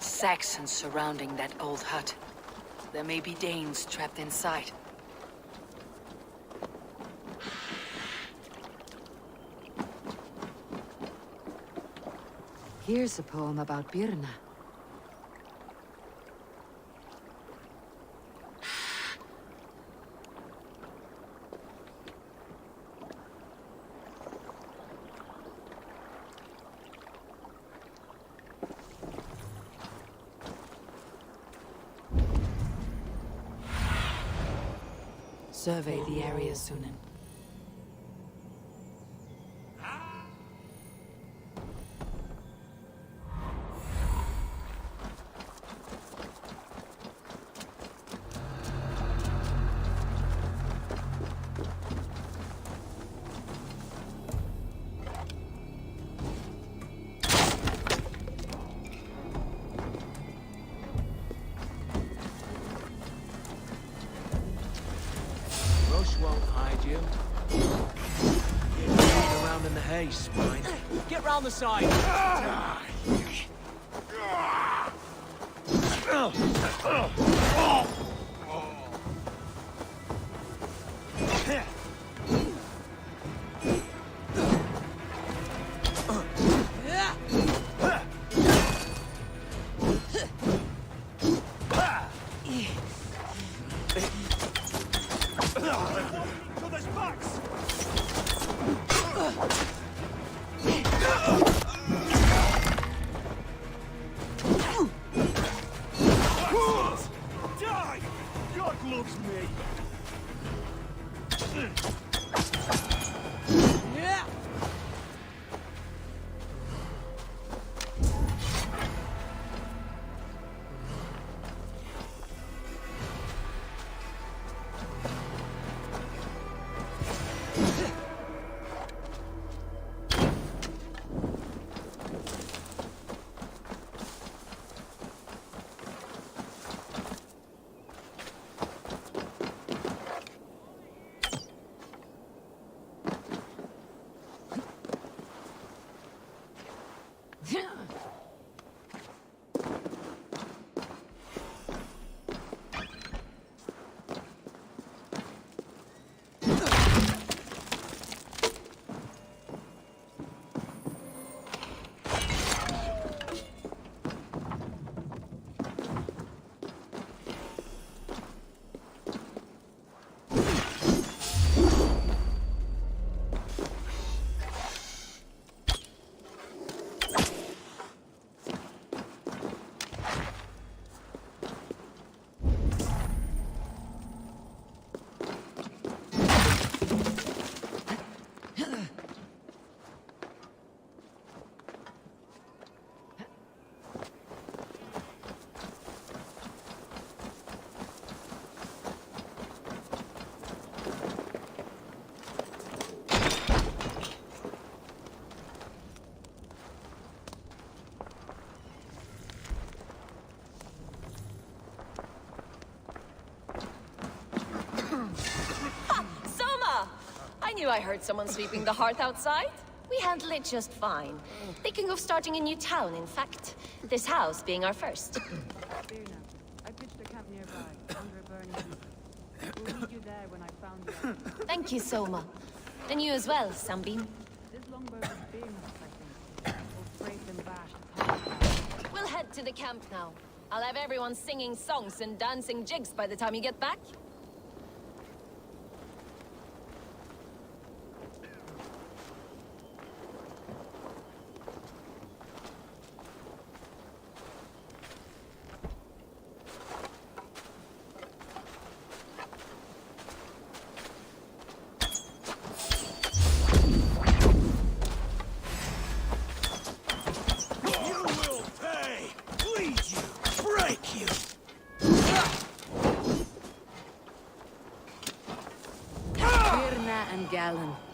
Speaker 20: Saxons surrounding that old hut. There may be Danes trapped inside.
Speaker 1: Here's a poem about Birna.
Speaker 20: Survey the area, Sunan.
Speaker 7: Won't hide you. You're around in the hay, swine. Get round the side.
Speaker 21: I heard someone sweeping the hearth outside. We handle it just fine. Thinking of starting a new town, in fact. This house being our first.
Speaker 22: I pitched a camp nearby, under a burning roof. We'll meet you there when I found you.
Speaker 21: Thank you, Soma. And you as well, Sunbeam.
Speaker 22: This longbow is big enough, I think. We'll break and bash.
Speaker 21: We'll head to the camp now. I'll have everyone singing songs and dancing jigs by the time you get back.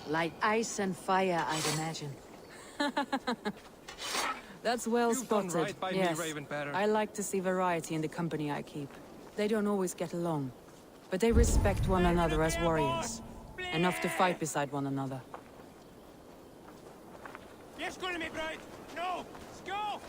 Speaker 20: Like ice and fire, I'd imagine. That's well
Speaker 23: You've done
Speaker 20: spotted.
Speaker 23: right by
Speaker 20: yes.
Speaker 23: me, Raven-Bearer.
Speaker 16: I like to see variety in the company I keep. They don't always get along, but they respect one another as warriors. Enough to fight beside one another.
Speaker 23: Yes, go to me, bride! No! Let's go!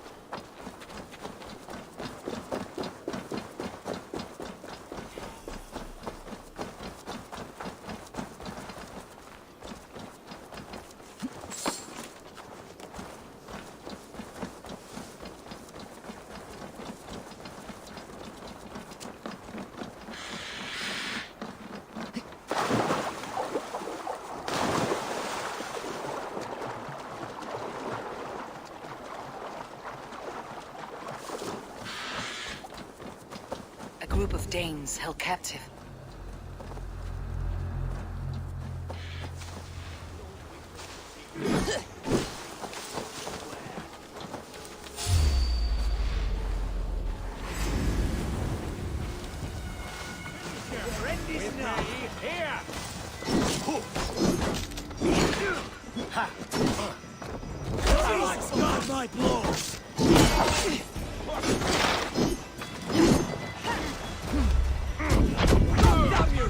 Speaker 20: A group of Danes held captive.
Speaker 23: With me, here!
Speaker 15: Ha! God, my blows!
Speaker 23: Damn you!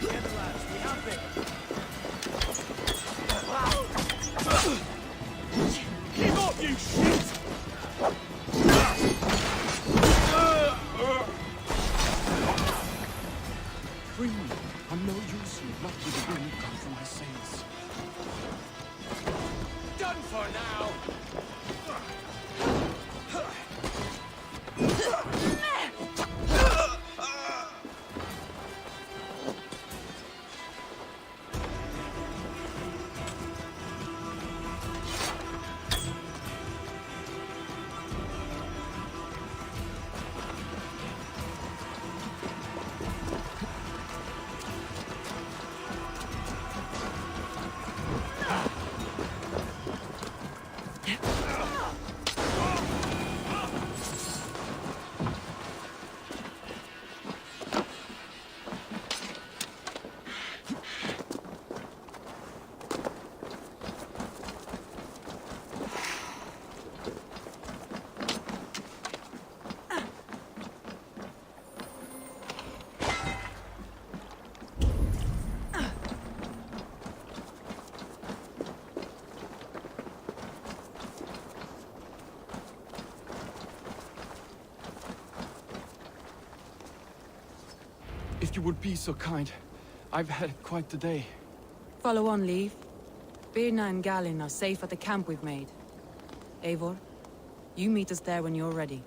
Speaker 15: Together, lads, we have it.
Speaker 23: Give up, you shit!
Speaker 15: Free me. I'm no use here, not with the wind gone from my sails.
Speaker 23: Done for now!
Speaker 15: If you would be so kind, I've had quite the day.
Speaker 16: Follow on, Leave. Birna and Galin are safe at the camp we've made. Eivor, you meet us there when you're ready.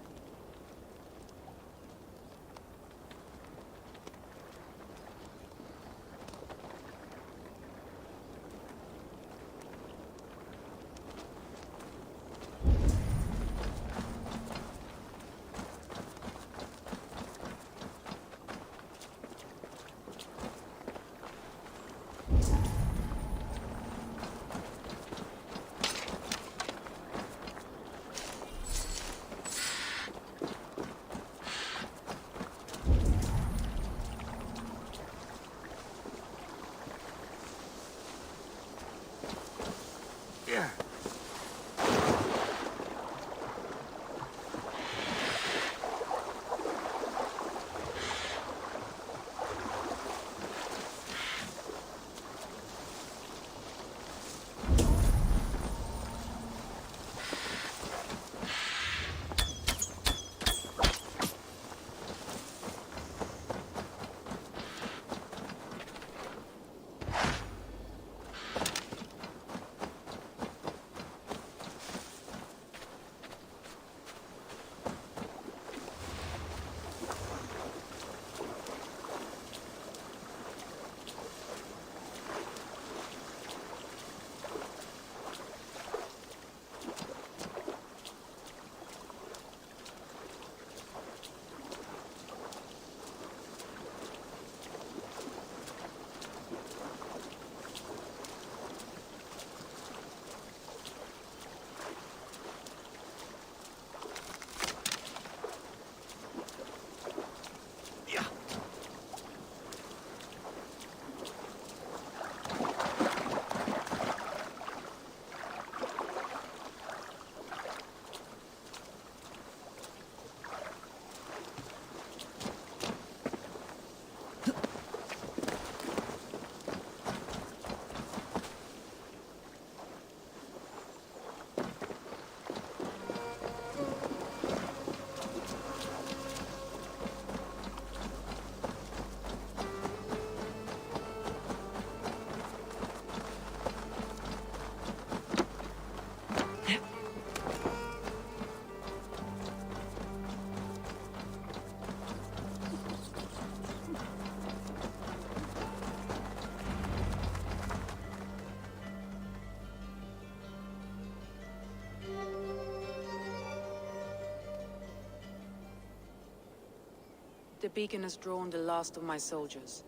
Speaker 16: The beacon has drawn the last of my soldiers.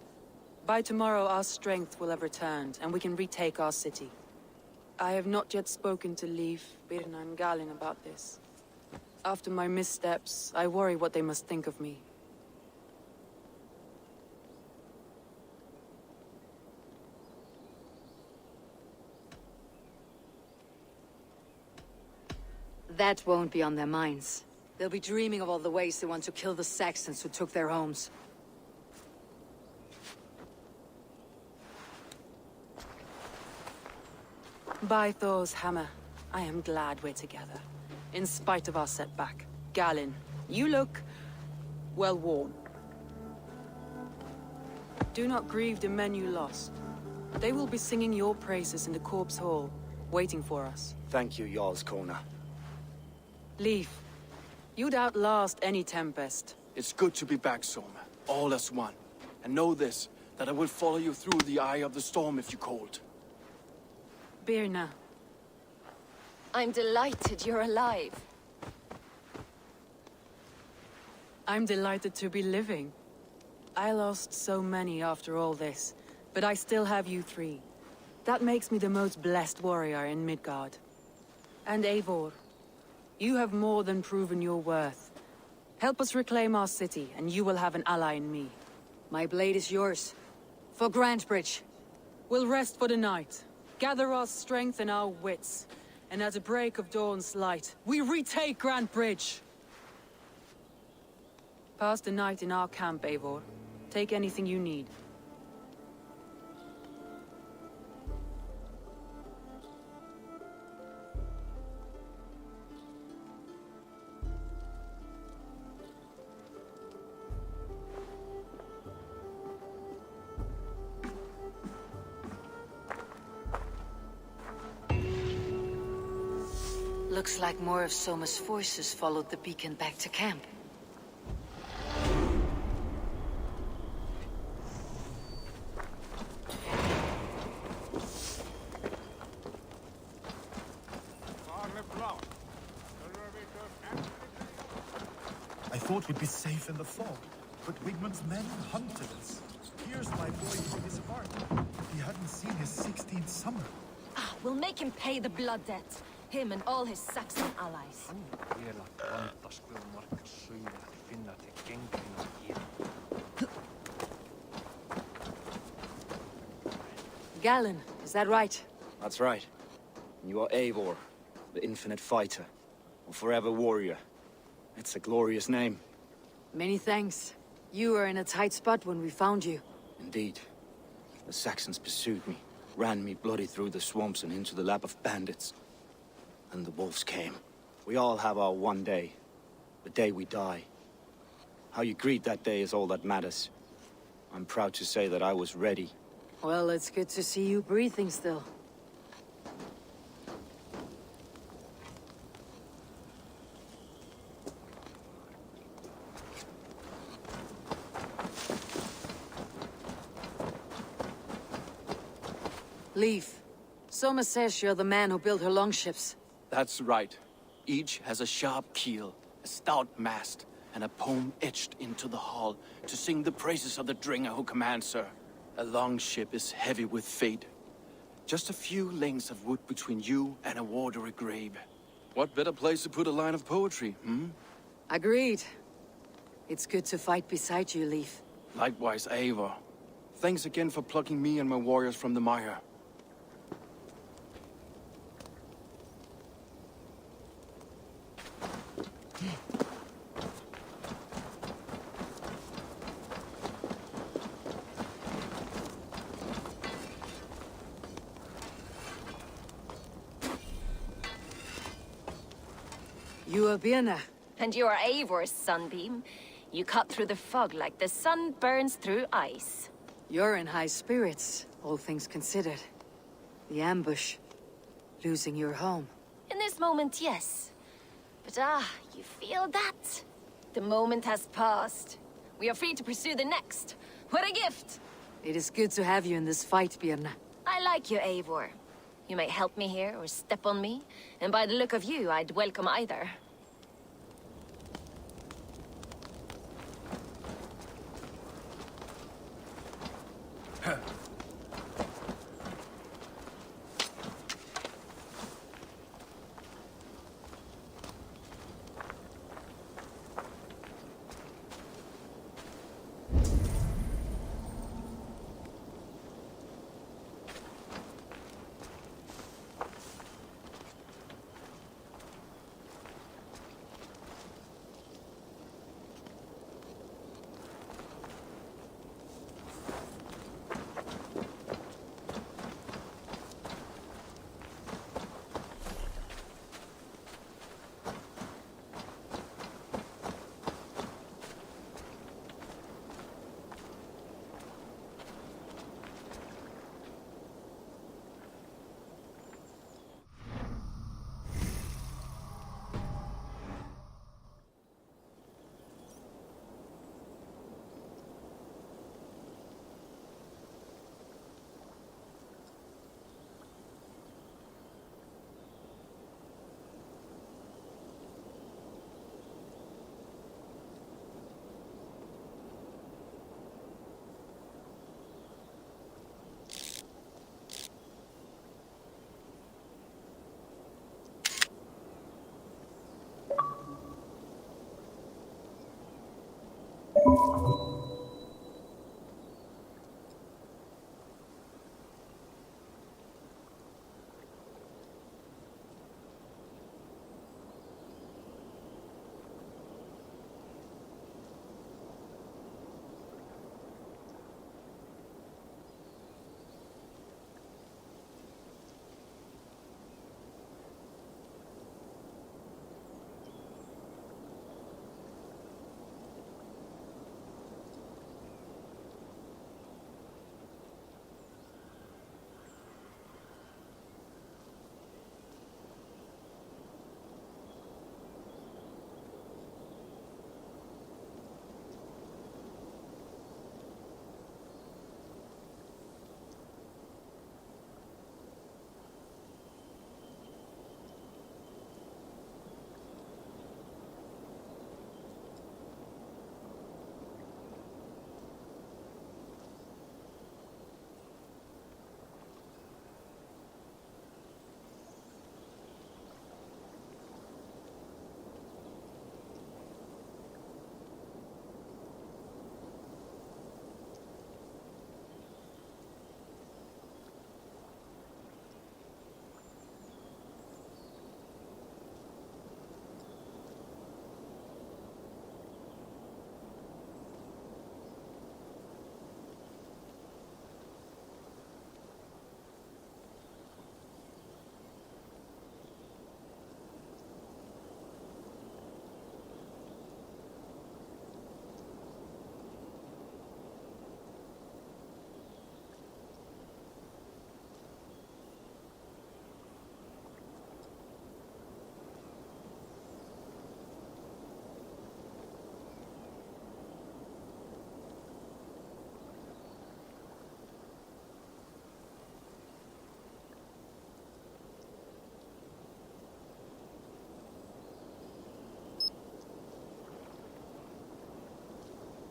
Speaker 16: By tomorrow, our strength will have returned, and we can retake our city. I have not yet spoken to Leif, Birna and Galin about this. After my missteps, I worry what they must think of me.
Speaker 20: That won't be on their minds. They'll be dreaming of all the ways they want to kill the Saxons who took their homes.
Speaker 16: By Thor's hammer, I am glad we're together. In spite of our setback. Galen, you look... well worn. Do not grieve the men you lost. They will be singing your praises in the Corpse Hall, waiting for us.
Speaker 5: Thank you, Jarl's Corner.
Speaker 16: Leif, you'd outlast any tempest.
Speaker 3: It's good to be back, Soma. All as one. And know this, that I will follow you through the eye of the storm if you called.
Speaker 16: Birna.
Speaker 21: I'm delighted you're alive.
Speaker 16: I'm delighted to be living. I lost so many after all this, but I still have you three. That makes me the most blessed warrior in Midgard. And Eivor, you have more than proven your worth. Help us reclaim our city, and you will have an ally in me.
Speaker 20: My blade is yours. For Grantebridge.
Speaker 16: We'll rest for the night, gather our strength and our wits, and at the break of dawn's light, we retake Grantebridge! Pass the night in our camp, Eivor. Take anything you need.
Speaker 20: Looks like more of Soma's forces followed the beacon back to camp.
Speaker 10: I thought we'd be safe in the fog, but Wigmund's men hunted us. Here's my boy with his heart. He hadn't seen his 16th summer.
Speaker 21: Ah, we'll make him pay the blood debt. Him and all his Saxon allies.
Speaker 20: Galen, is that right?
Speaker 5: That's right. You are Eivor, the infinite fighter, or forever warrior. It's a glorious name.
Speaker 20: Many thanks. You were in a tight spot when we found you.
Speaker 5: Indeed. The Saxons pursued me, ran me bloody through the swamps and into the lap of bandits. And the wolves came. We all have our one day. The day we die. How you greet that day is all that matters. I'm proud to say that I was ready.
Speaker 20: Well, it's good to see you breathing still. Leif, Soma says you're the man who built her longships.
Speaker 3: That's right. Each has a sharp keel, a stout mast, and a poem etched into the hull to sing the praises of the Dringer who commands her. A longship is heavy with fate. Just a few lengths of wood between you and a watery grave. What better place to put a line of poetry, hmm?
Speaker 20: Agreed. It's good to fight beside you, Leif.
Speaker 3: Likewise, Eivor. Thanks again for plucking me and my warriors from the mire.
Speaker 21: You are Birna. And you are Eivor's sunbeam. You cut through the fog like the sun burns through ice.
Speaker 20: You're in high spirits, all things considered. The ambush. Losing your home.
Speaker 21: In this moment, yes. But you feel that? The moment has passed. We are free to pursue the next. What a gift!
Speaker 20: It is good to have you in this fight, Birna.
Speaker 21: I like you, Eivor. You may help me here or step on me, and by the look of you, I'd welcome either.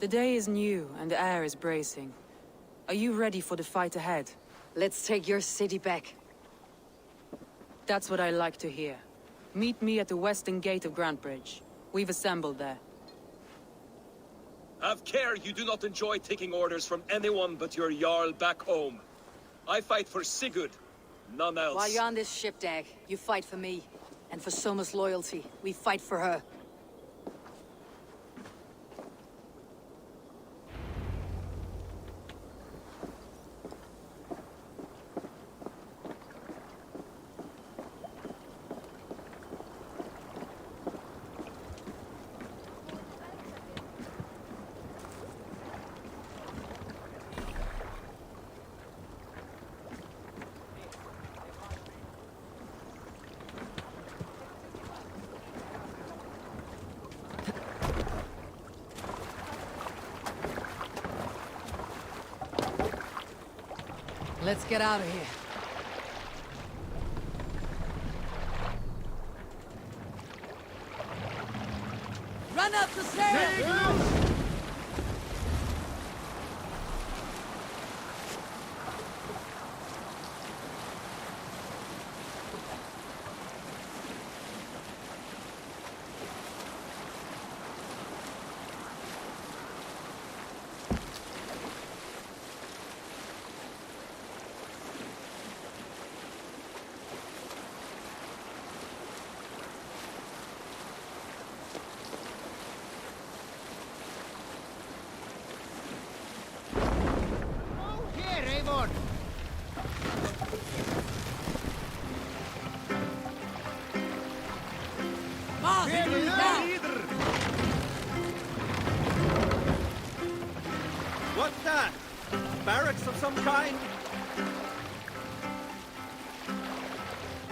Speaker 16: The day is new, and the air is bracing. Are you ready for the fight ahead?
Speaker 20: Let's take your city back.
Speaker 16: That's what I like to hear. Meet me at the western gate of Grantebridge. We've assembled there.
Speaker 8: Have care you do not enjoy taking orders from anyone but your Jarl back home. I fight for Sigurd, none else.
Speaker 20: While you're on this ship, Dag, you fight for me. And for Soma's loyalty, we fight for her.
Speaker 1: Let's get out of here. Run up the stairs!
Speaker 9: What's that? Barracks of some kind?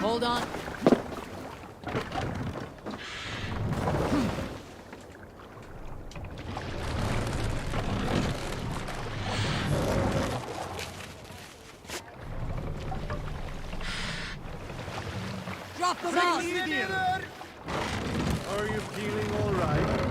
Speaker 1: Hold on. Drop the mouse!
Speaker 11: Are you feeling all right?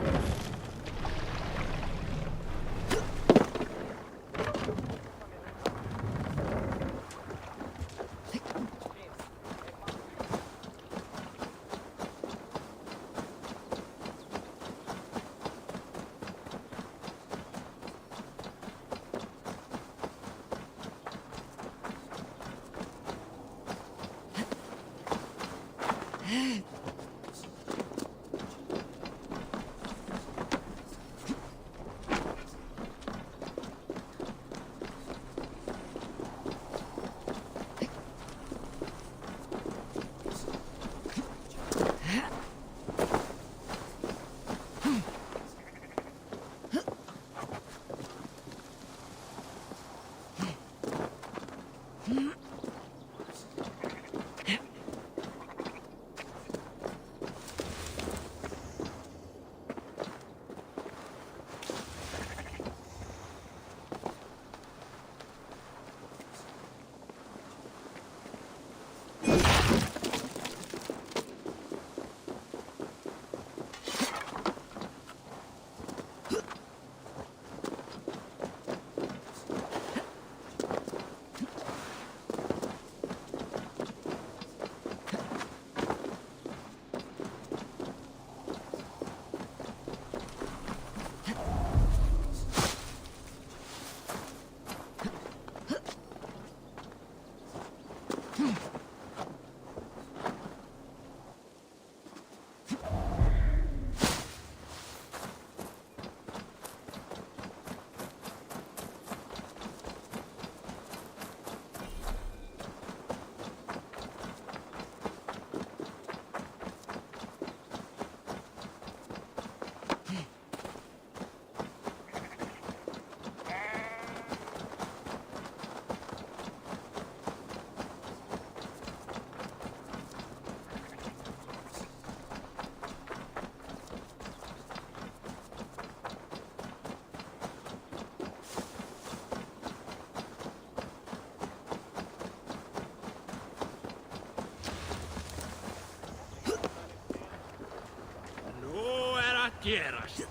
Speaker 11: Quieras.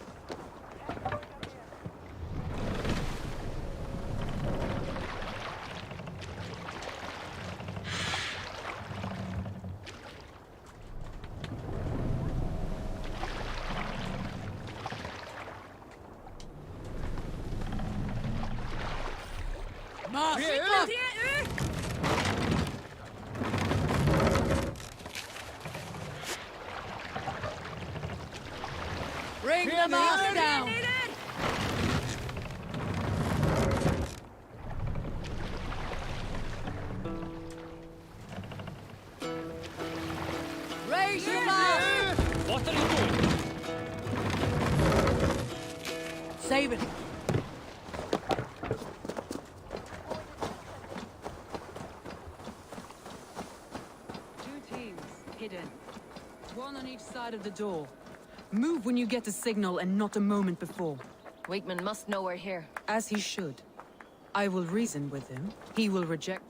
Speaker 1: Bring the mast down! Raise your mast!
Speaker 23: What are you doing?
Speaker 1: Save it.
Speaker 16: Two teams, hidden. One on each side of the door. Move when you get the signal and not a moment before.
Speaker 21: Wakeman must know we're here.
Speaker 16: As he should. I will reason with him. He will reject.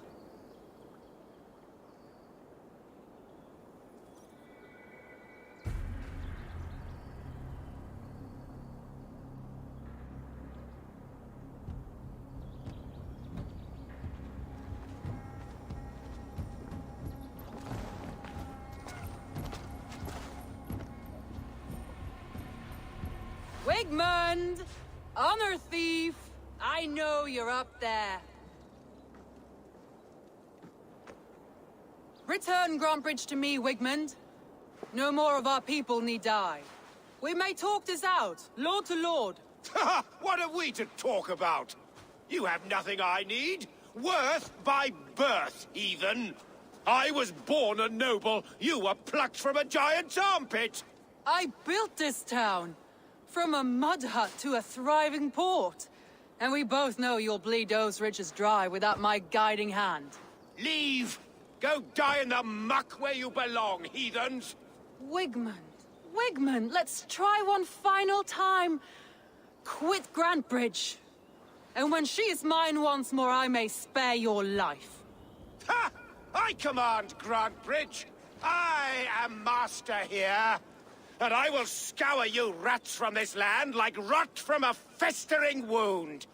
Speaker 16: Wigmund! Honor thief! I know you're up there. Return Grantbridge to me, Wigmund. No more of our people need die. We may talk this out, lord to lord.
Speaker 11: What are we to talk about? You have nothing I need. Worth by birth, heathen. I was born a noble. You were plucked from a giant's armpit.
Speaker 16: I built this town. From a mud hut to a thriving port. And we both know you'll bleed those riches dry without my guiding hand.
Speaker 11: Leave! Go die in the muck where you belong, heathens!
Speaker 16: Wigmund, let's try one final time. Quit Grantbridge. And when she is mine once more, I may spare your life.
Speaker 11: Ha! I command Grantbridge. I am master here. And I will scour you rats from this land like rot from a festering wound.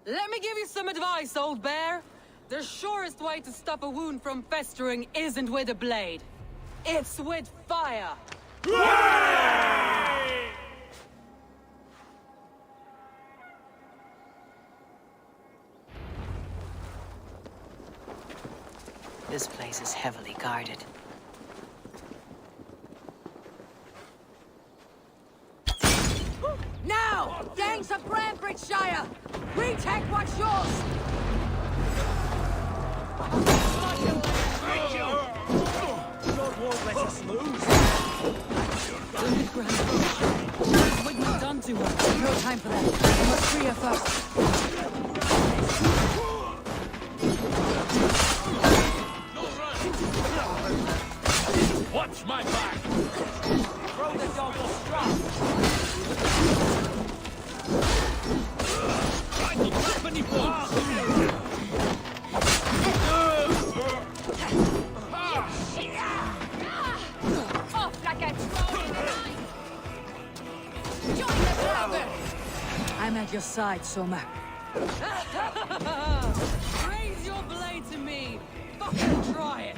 Speaker 16: Let me give you some advice, old bear. The surest way to stop a wound from festering isn't with a blade. It's with fire.
Speaker 20: This place is heavily guarded.
Speaker 1: Now! Gangs of Grantbridgeshire! Retake what's yours!
Speaker 23: God won't let us lose.
Speaker 16: What's Wigmund done to her?
Speaker 1: No time for that. We must free her first.
Speaker 23: Watch my back! Throw the dog or strap! Right to company bombs!
Speaker 17: Off like a troll in the night!
Speaker 1: Join the clover! I'm at your side, Soma.
Speaker 16: Raise your blade to me! Fucking try it!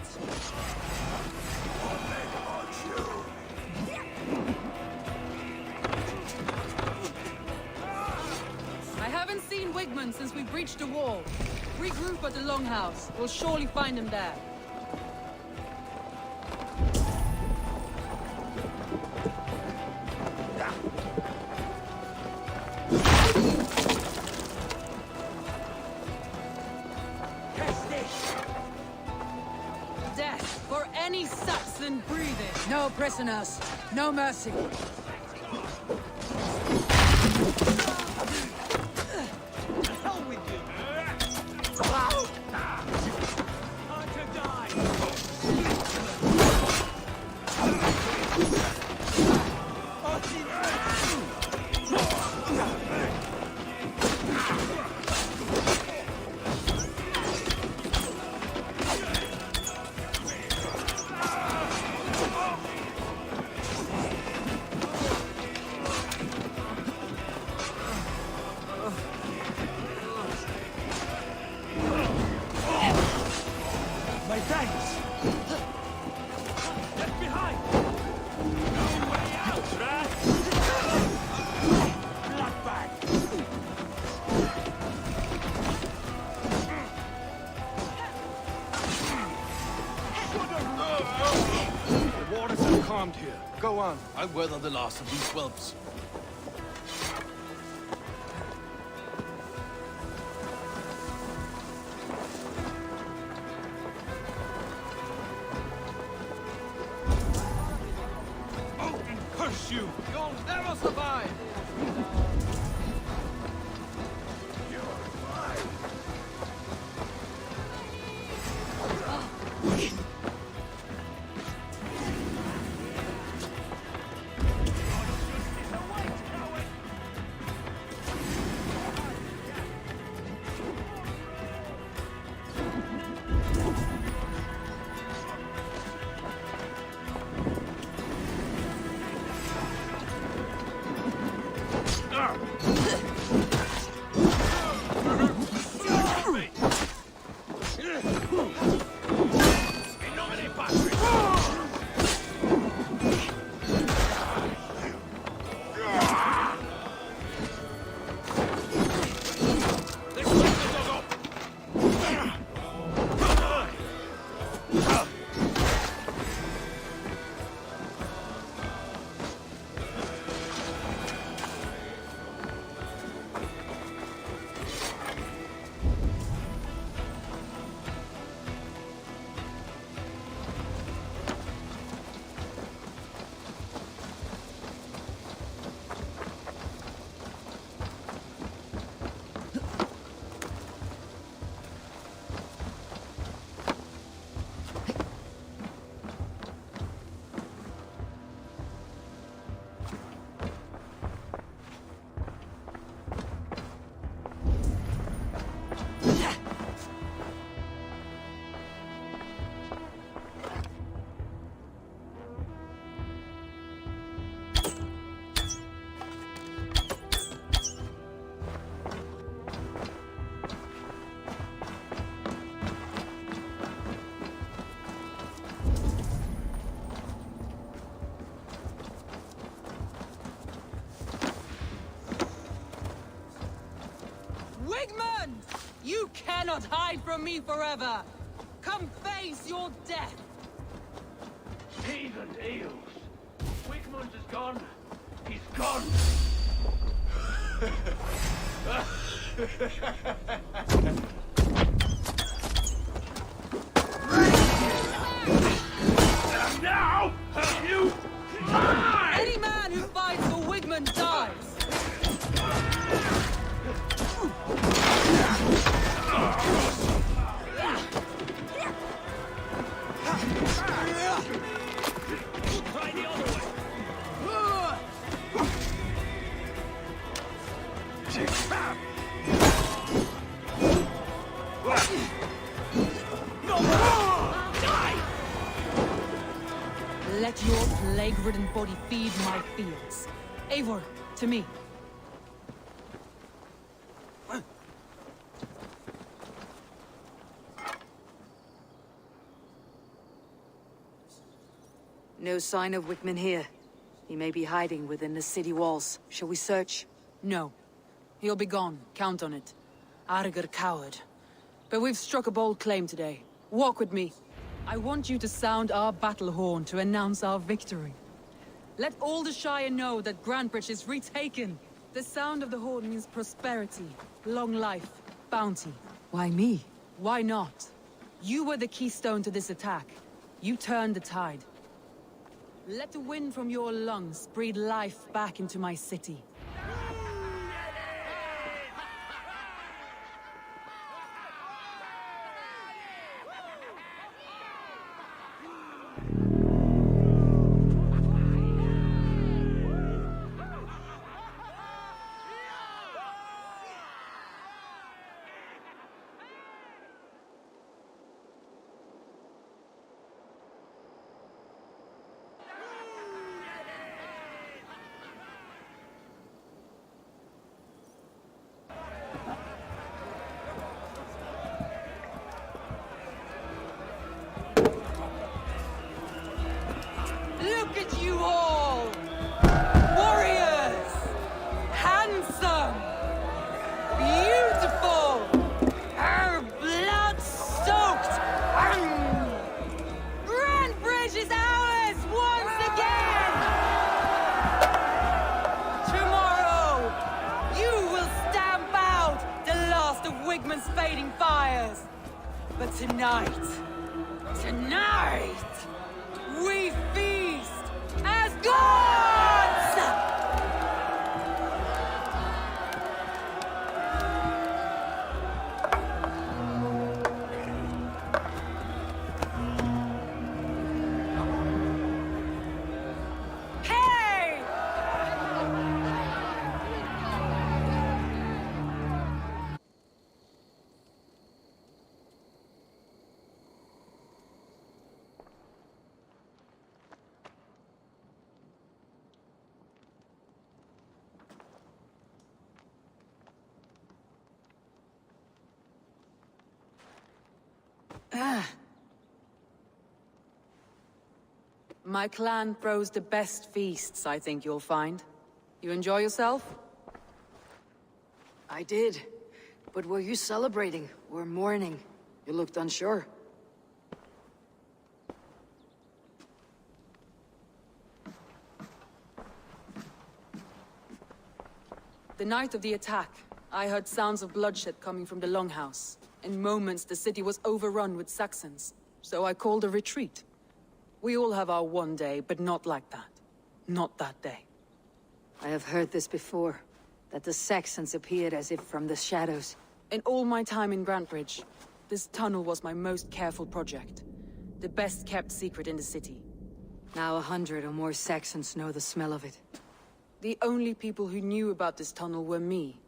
Speaker 16: I haven't seen Wigmund since we breached the wall. Regroup at the Longhouse. We'll surely find him there. Death for any Saxon breathing.
Speaker 1: No prisoners. No mercy.
Speaker 18: harmed here. Go on.
Speaker 3: I'll weather the loss of these whelps.
Speaker 23: Odin curse you! You'll never survive!
Speaker 1: You cannot hide from me forever! Come face your death!
Speaker 23: Heathen eels! Wigmund is gone! He's gone! And now, you die!
Speaker 1: Any man who fights for Wigmund dies!
Speaker 23: Try the other way!
Speaker 1: Let your plague-ridden body feed my fields. Eivor, to me.
Speaker 20: No sign of Wickman here. He may be hiding within the city walls. Shall we search?
Speaker 1: No. He'll be gone. Count on it. Arger coward. But we've struck a bold claim today. Walk with me. I want you to sound our battle horn to announce our victory. Let all the Shire know that Grantebridge is retaken. The sound of the horn means prosperity, long life, bounty.
Speaker 20: Why me?
Speaker 1: Why not? You were the keystone to this attack. You turned the tide. Let the wind from your lungs breathe life back into my city. Look at you all! Warriors! Handsome! Beautiful! Blood-soaked! Grantebridge is ours once again! Tonight, we feast as gods! Hey! My clan throws the best feasts, I think you'll find. You enjoy yourself?
Speaker 20: I did. But were you celebrating or mourning? You looked unsure.
Speaker 1: The night of the attack, I heard sounds of bloodshed coming from the Longhouse. In moments, the city was overrun with Saxons, so I called a retreat. We all have our one day, but not like that. Not that day.
Speaker 20: I have heard this before, that the Saxons appeared as if from the shadows.
Speaker 1: In all my time in Grantebridge, this tunnel was my most careful project. The best kept secret in the city.
Speaker 20: Now 100 or more Saxons know the smell of it.
Speaker 1: The only people who knew about this tunnel were me,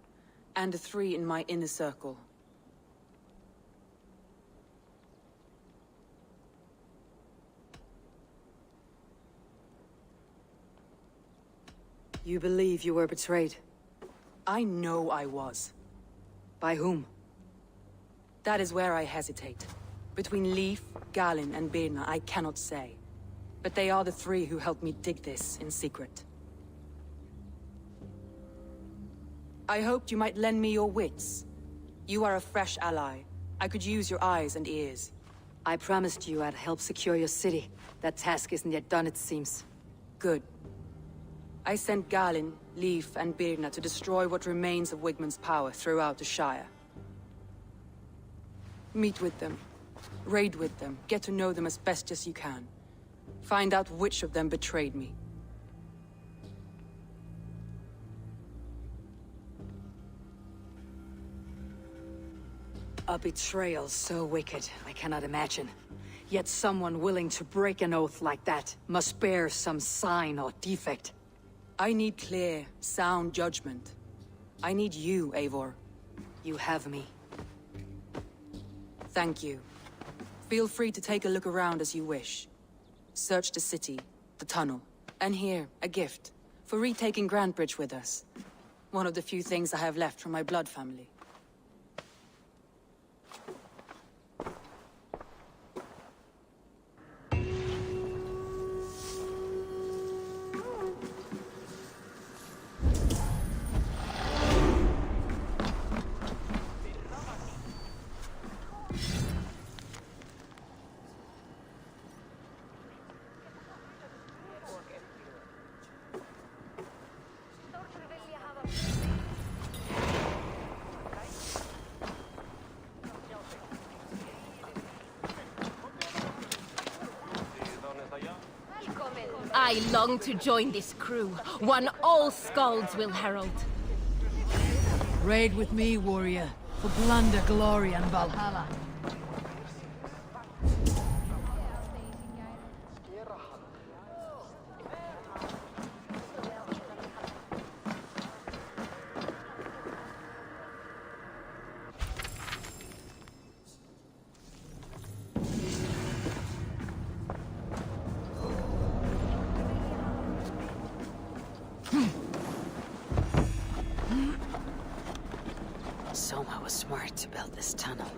Speaker 1: and the 3 in my inner circle.
Speaker 20: You believe you were betrayed?
Speaker 1: I know I was.
Speaker 20: By whom?
Speaker 1: That is where I hesitate. Between Leif, Galin, and Birna, I cannot say. But they are the 3 who helped me dig this in secret. I hoped you might lend me your wits. You are a fresh ally. I could use your eyes and ears.
Speaker 20: I promised you I'd help secure your city. That task isn't yet done, it seems.
Speaker 1: Good. I sent Galin, Leif, and Birna to destroy what remains of Wigmund's power throughout the Shire. Meet with them. Raid with them. Get to know them as best as you can. Find out which of them betrayed me.
Speaker 20: A betrayal so wicked, I cannot imagine. Yet someone willing to break an oath like that must bear some sign or defect.
Speaker 1: I need clear, sound judgment. I need you, Eivor.
Speaker 20: You have me.
Speaker 1: Thank you. Feel free to take a look around as you wish. Search the city, the tunnel, and here, a gift, for retaking Grantebridge with us. One of the few things I have left from my blood family.
Speaker 21: I long to join this crew, one all skalds will herald.
Speaker 22: Raid with me, warrior, for plunder, glory, and Valhalla.
Speaker 20: Soma was smart to build this tunnel.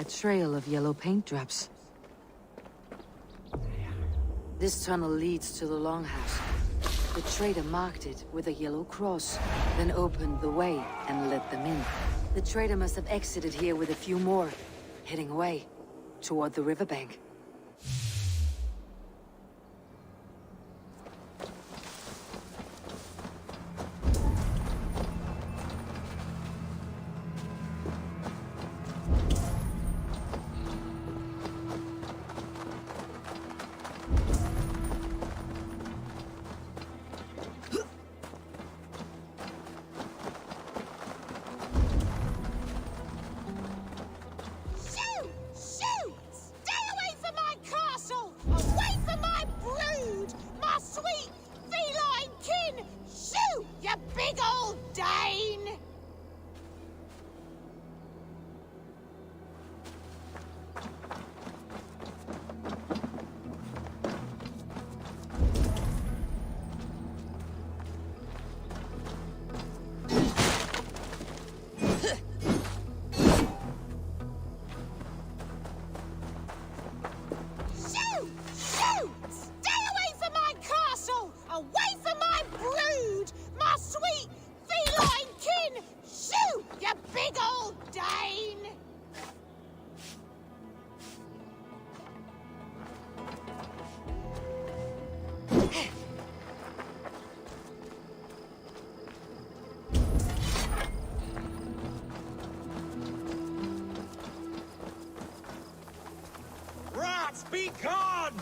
Speaker 20: trail of yellow paint drops. This tunnel leads to the longhouse. The trader marked it with a yellow cross, then opened the way and let them in. The trader must have exited here with a few more, heading away toward the riverbank.
Speaker 23: Be gone!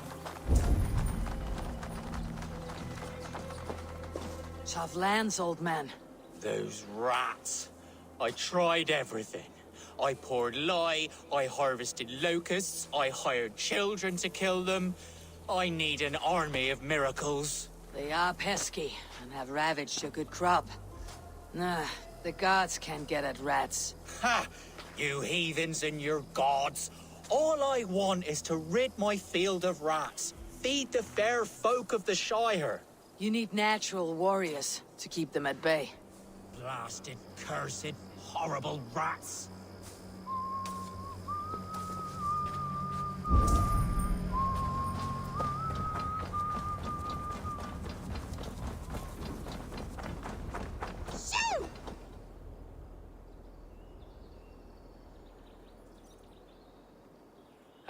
Speaker 20: Tough lands, old man.
Speaker 23: Those rats. I tried everything. I poured lye, I harvested locusts, I hired children to kill them. I need an army of miracles.
Speaker 20: They are pesky and have ravaged a good crop. Nah, the gods can't get at rats.
Speaker 23: Ha! You heathens and your gods. All I want is to rid my field of rats. Feed the fair folk of the Shire.
Speaker 20: You need natural warriors to keep them at bay.
Speaker 23: Blasted, cursed, horrible rats.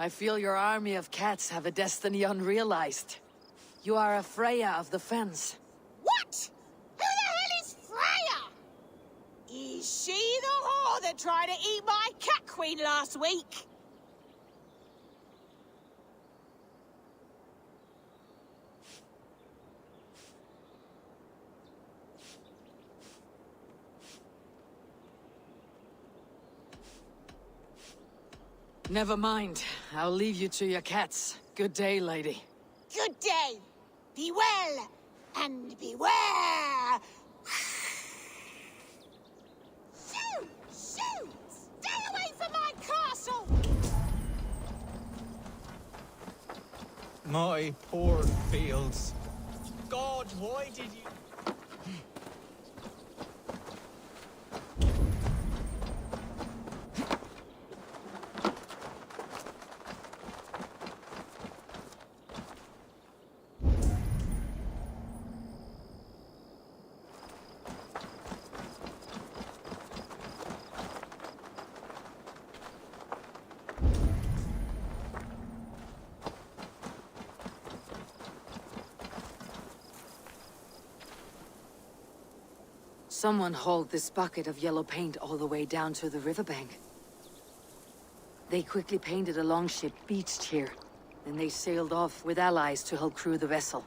Speaker 20: I feel your army of cats have a destiny unrealized. You are a Freya of the Fens.
Speaker 2: What? Who the hell is Freya? Is she the whore that tried to eat my cat queen last week?
Speaker 20: Never mind. I'll leave you to your cats. Good day, lady.
Speaker 2: Good day. Be well, and beware! Shoot! Shoot! Stay away from my castle!
Speaker 23: My poor fields. God, why did you...
Speaker 20: Someone hauled this bucket of yellow paint all the way down to the riverbank. They quickly painted a longship beached here. Then they sailed off with allies to help crew the vessel.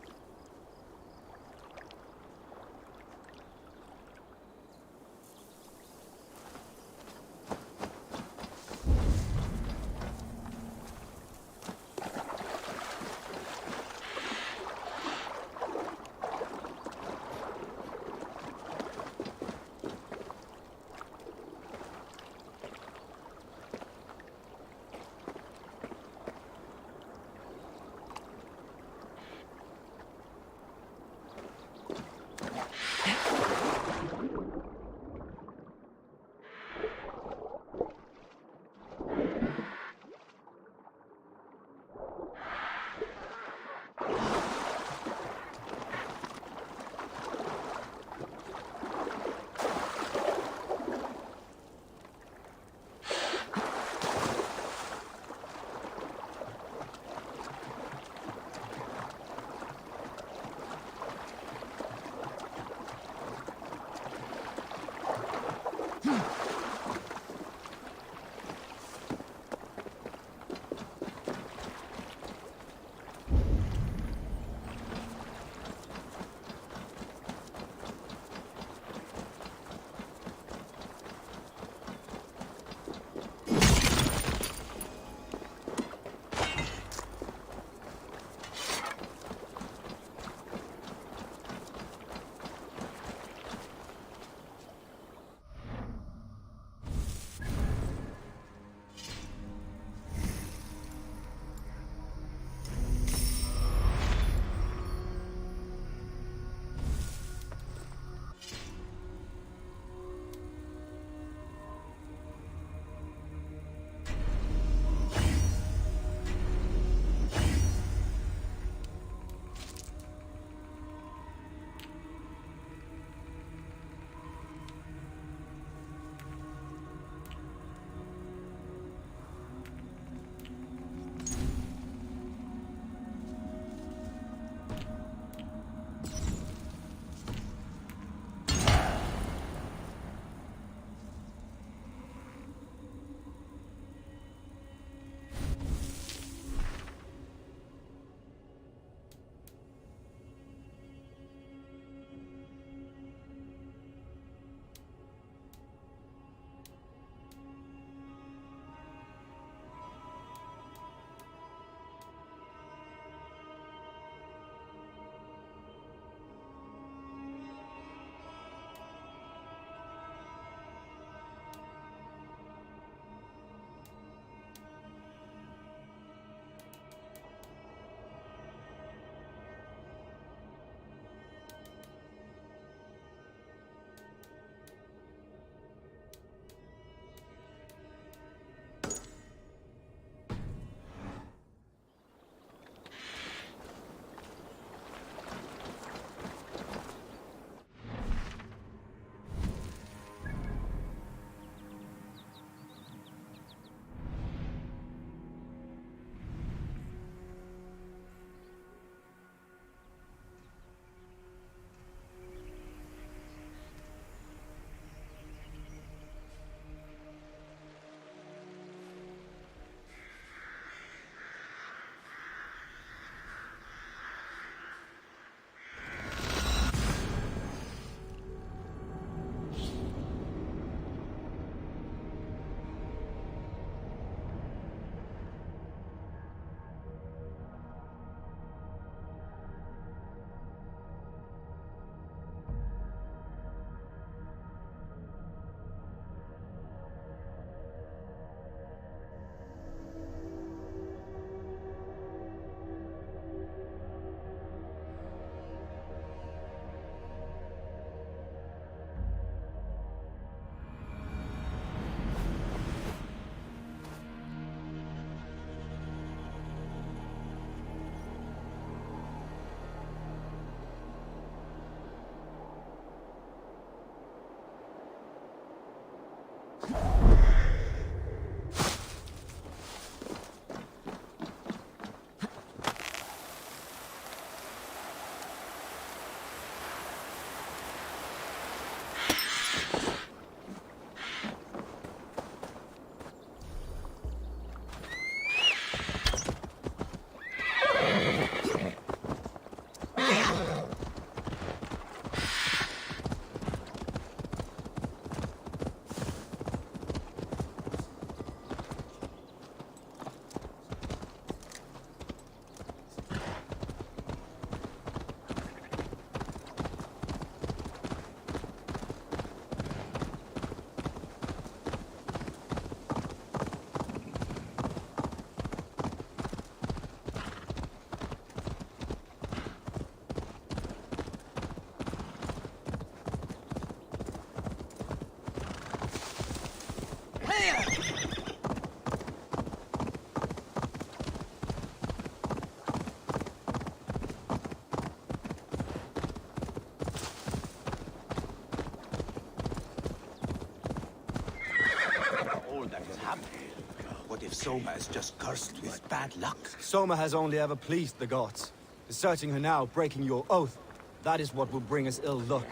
Speaker 5: What if Soma is just cursed with bad luck? Soma has only ever pleased the gods. Deserting her now, breaking your oath, that is what will bring us ill luck.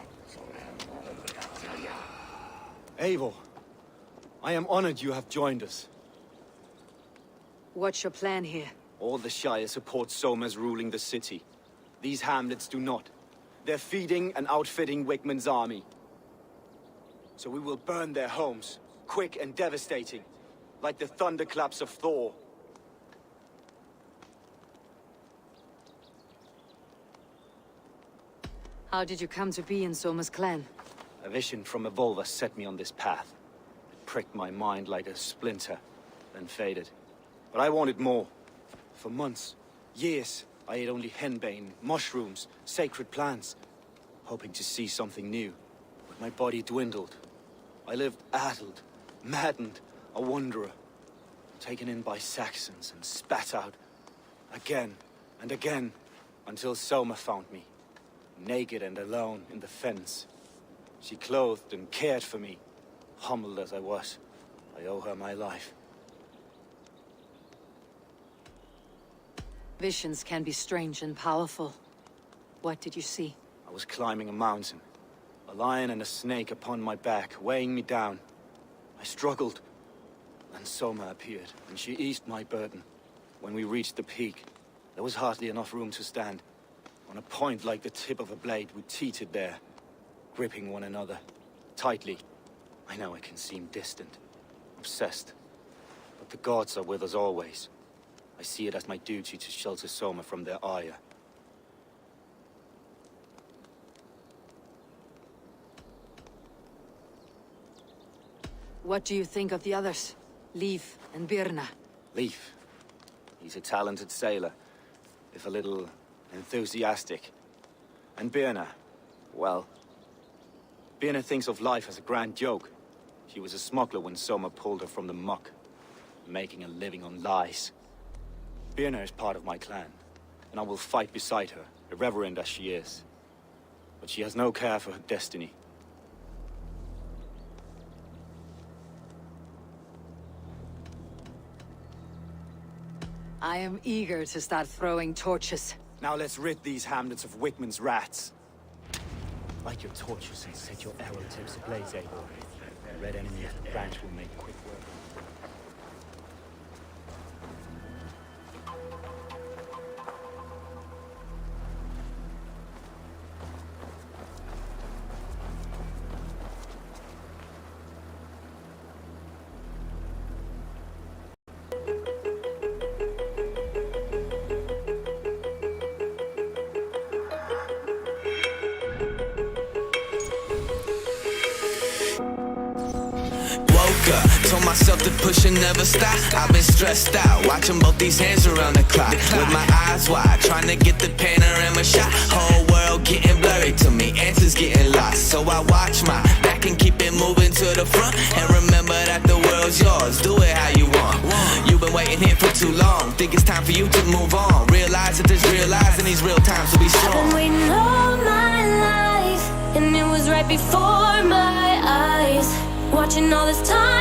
Speaker 5: Eivor, I am honored you have joined us.
Speaker 20: What's your plan here?
Speaker 5: All the Shire support Soma's ruling the city. These hamlets do not. They're feeding and outfitting Wigmund's army. So we will burn their homes, quick and devastating, like the thunderclaps of Thor.
Speaker 20: How did you come to be in Soma's clan?
Speaker 5: A vision from Evolva set me on this path. It pricked my mind like a splinter, then faded. But I wanted more. For months, years, I ate only henbane, mushrooms, sacred plants, hoping to see something new. But my body dwindled. I lived addled, maddened, a wanderer, taken in by Saxons and spat out, again and again, until Soma found me, naked and alone in the fens. She clothed and cared for me, humbled as I was. I owe her my life.
Speaker 20: Visions can be strange and powerful. What did you see?
Speaker 5: I was climbing a mountain. A lion and a snake upon my back, weighing me down. I struggled. Then Soma appeared, and she eased my burden. When we reached the peak, there was hardly enough room to stand. On a point like the tip of a blade, we teetered there, gripping one another, tightly. I know I can seem distant, obsessed. But the gods are with us always. I see it as my duty to shelter Soma from their ire.
Speaker 20: What do you think of the others? Leif and Birna?
Speaker 5: Leif. He's a talented sailor, if a little enthusiastic. And Birna, well... Birna thinks of life as a grand joke. She was a smuggler when Soma pulled her from the muck, making a living on lies. Birna is part of my clan, and I will fight beside her, irreverent as she is. But she has no care for her destiny.
Speaker 20: I am eager to start throwing torches.
Speaker 5: Now let's rid these hamlets of Wigmund's rats. Light your torches and set your arrow tips ablaze, Eivor. The red enemy of the branch will make quick work.
Speaker 4: Told myself to push and never stop. I've been stressed out, watching both these hands around the clock. With my eyes wide, trying to get the panorama shot. Whole world getting blurry to me, answers getting lost. So I watch my back and keep it moving to the front. And remember that the world's yours, do it how you want. You've been waiting here for too long, think it's time for you to move on. Realize that there's real lies in these real times, so be strong.
Speaker 12: I've been waiting all my life, and it was right before my eyes. Watching all this time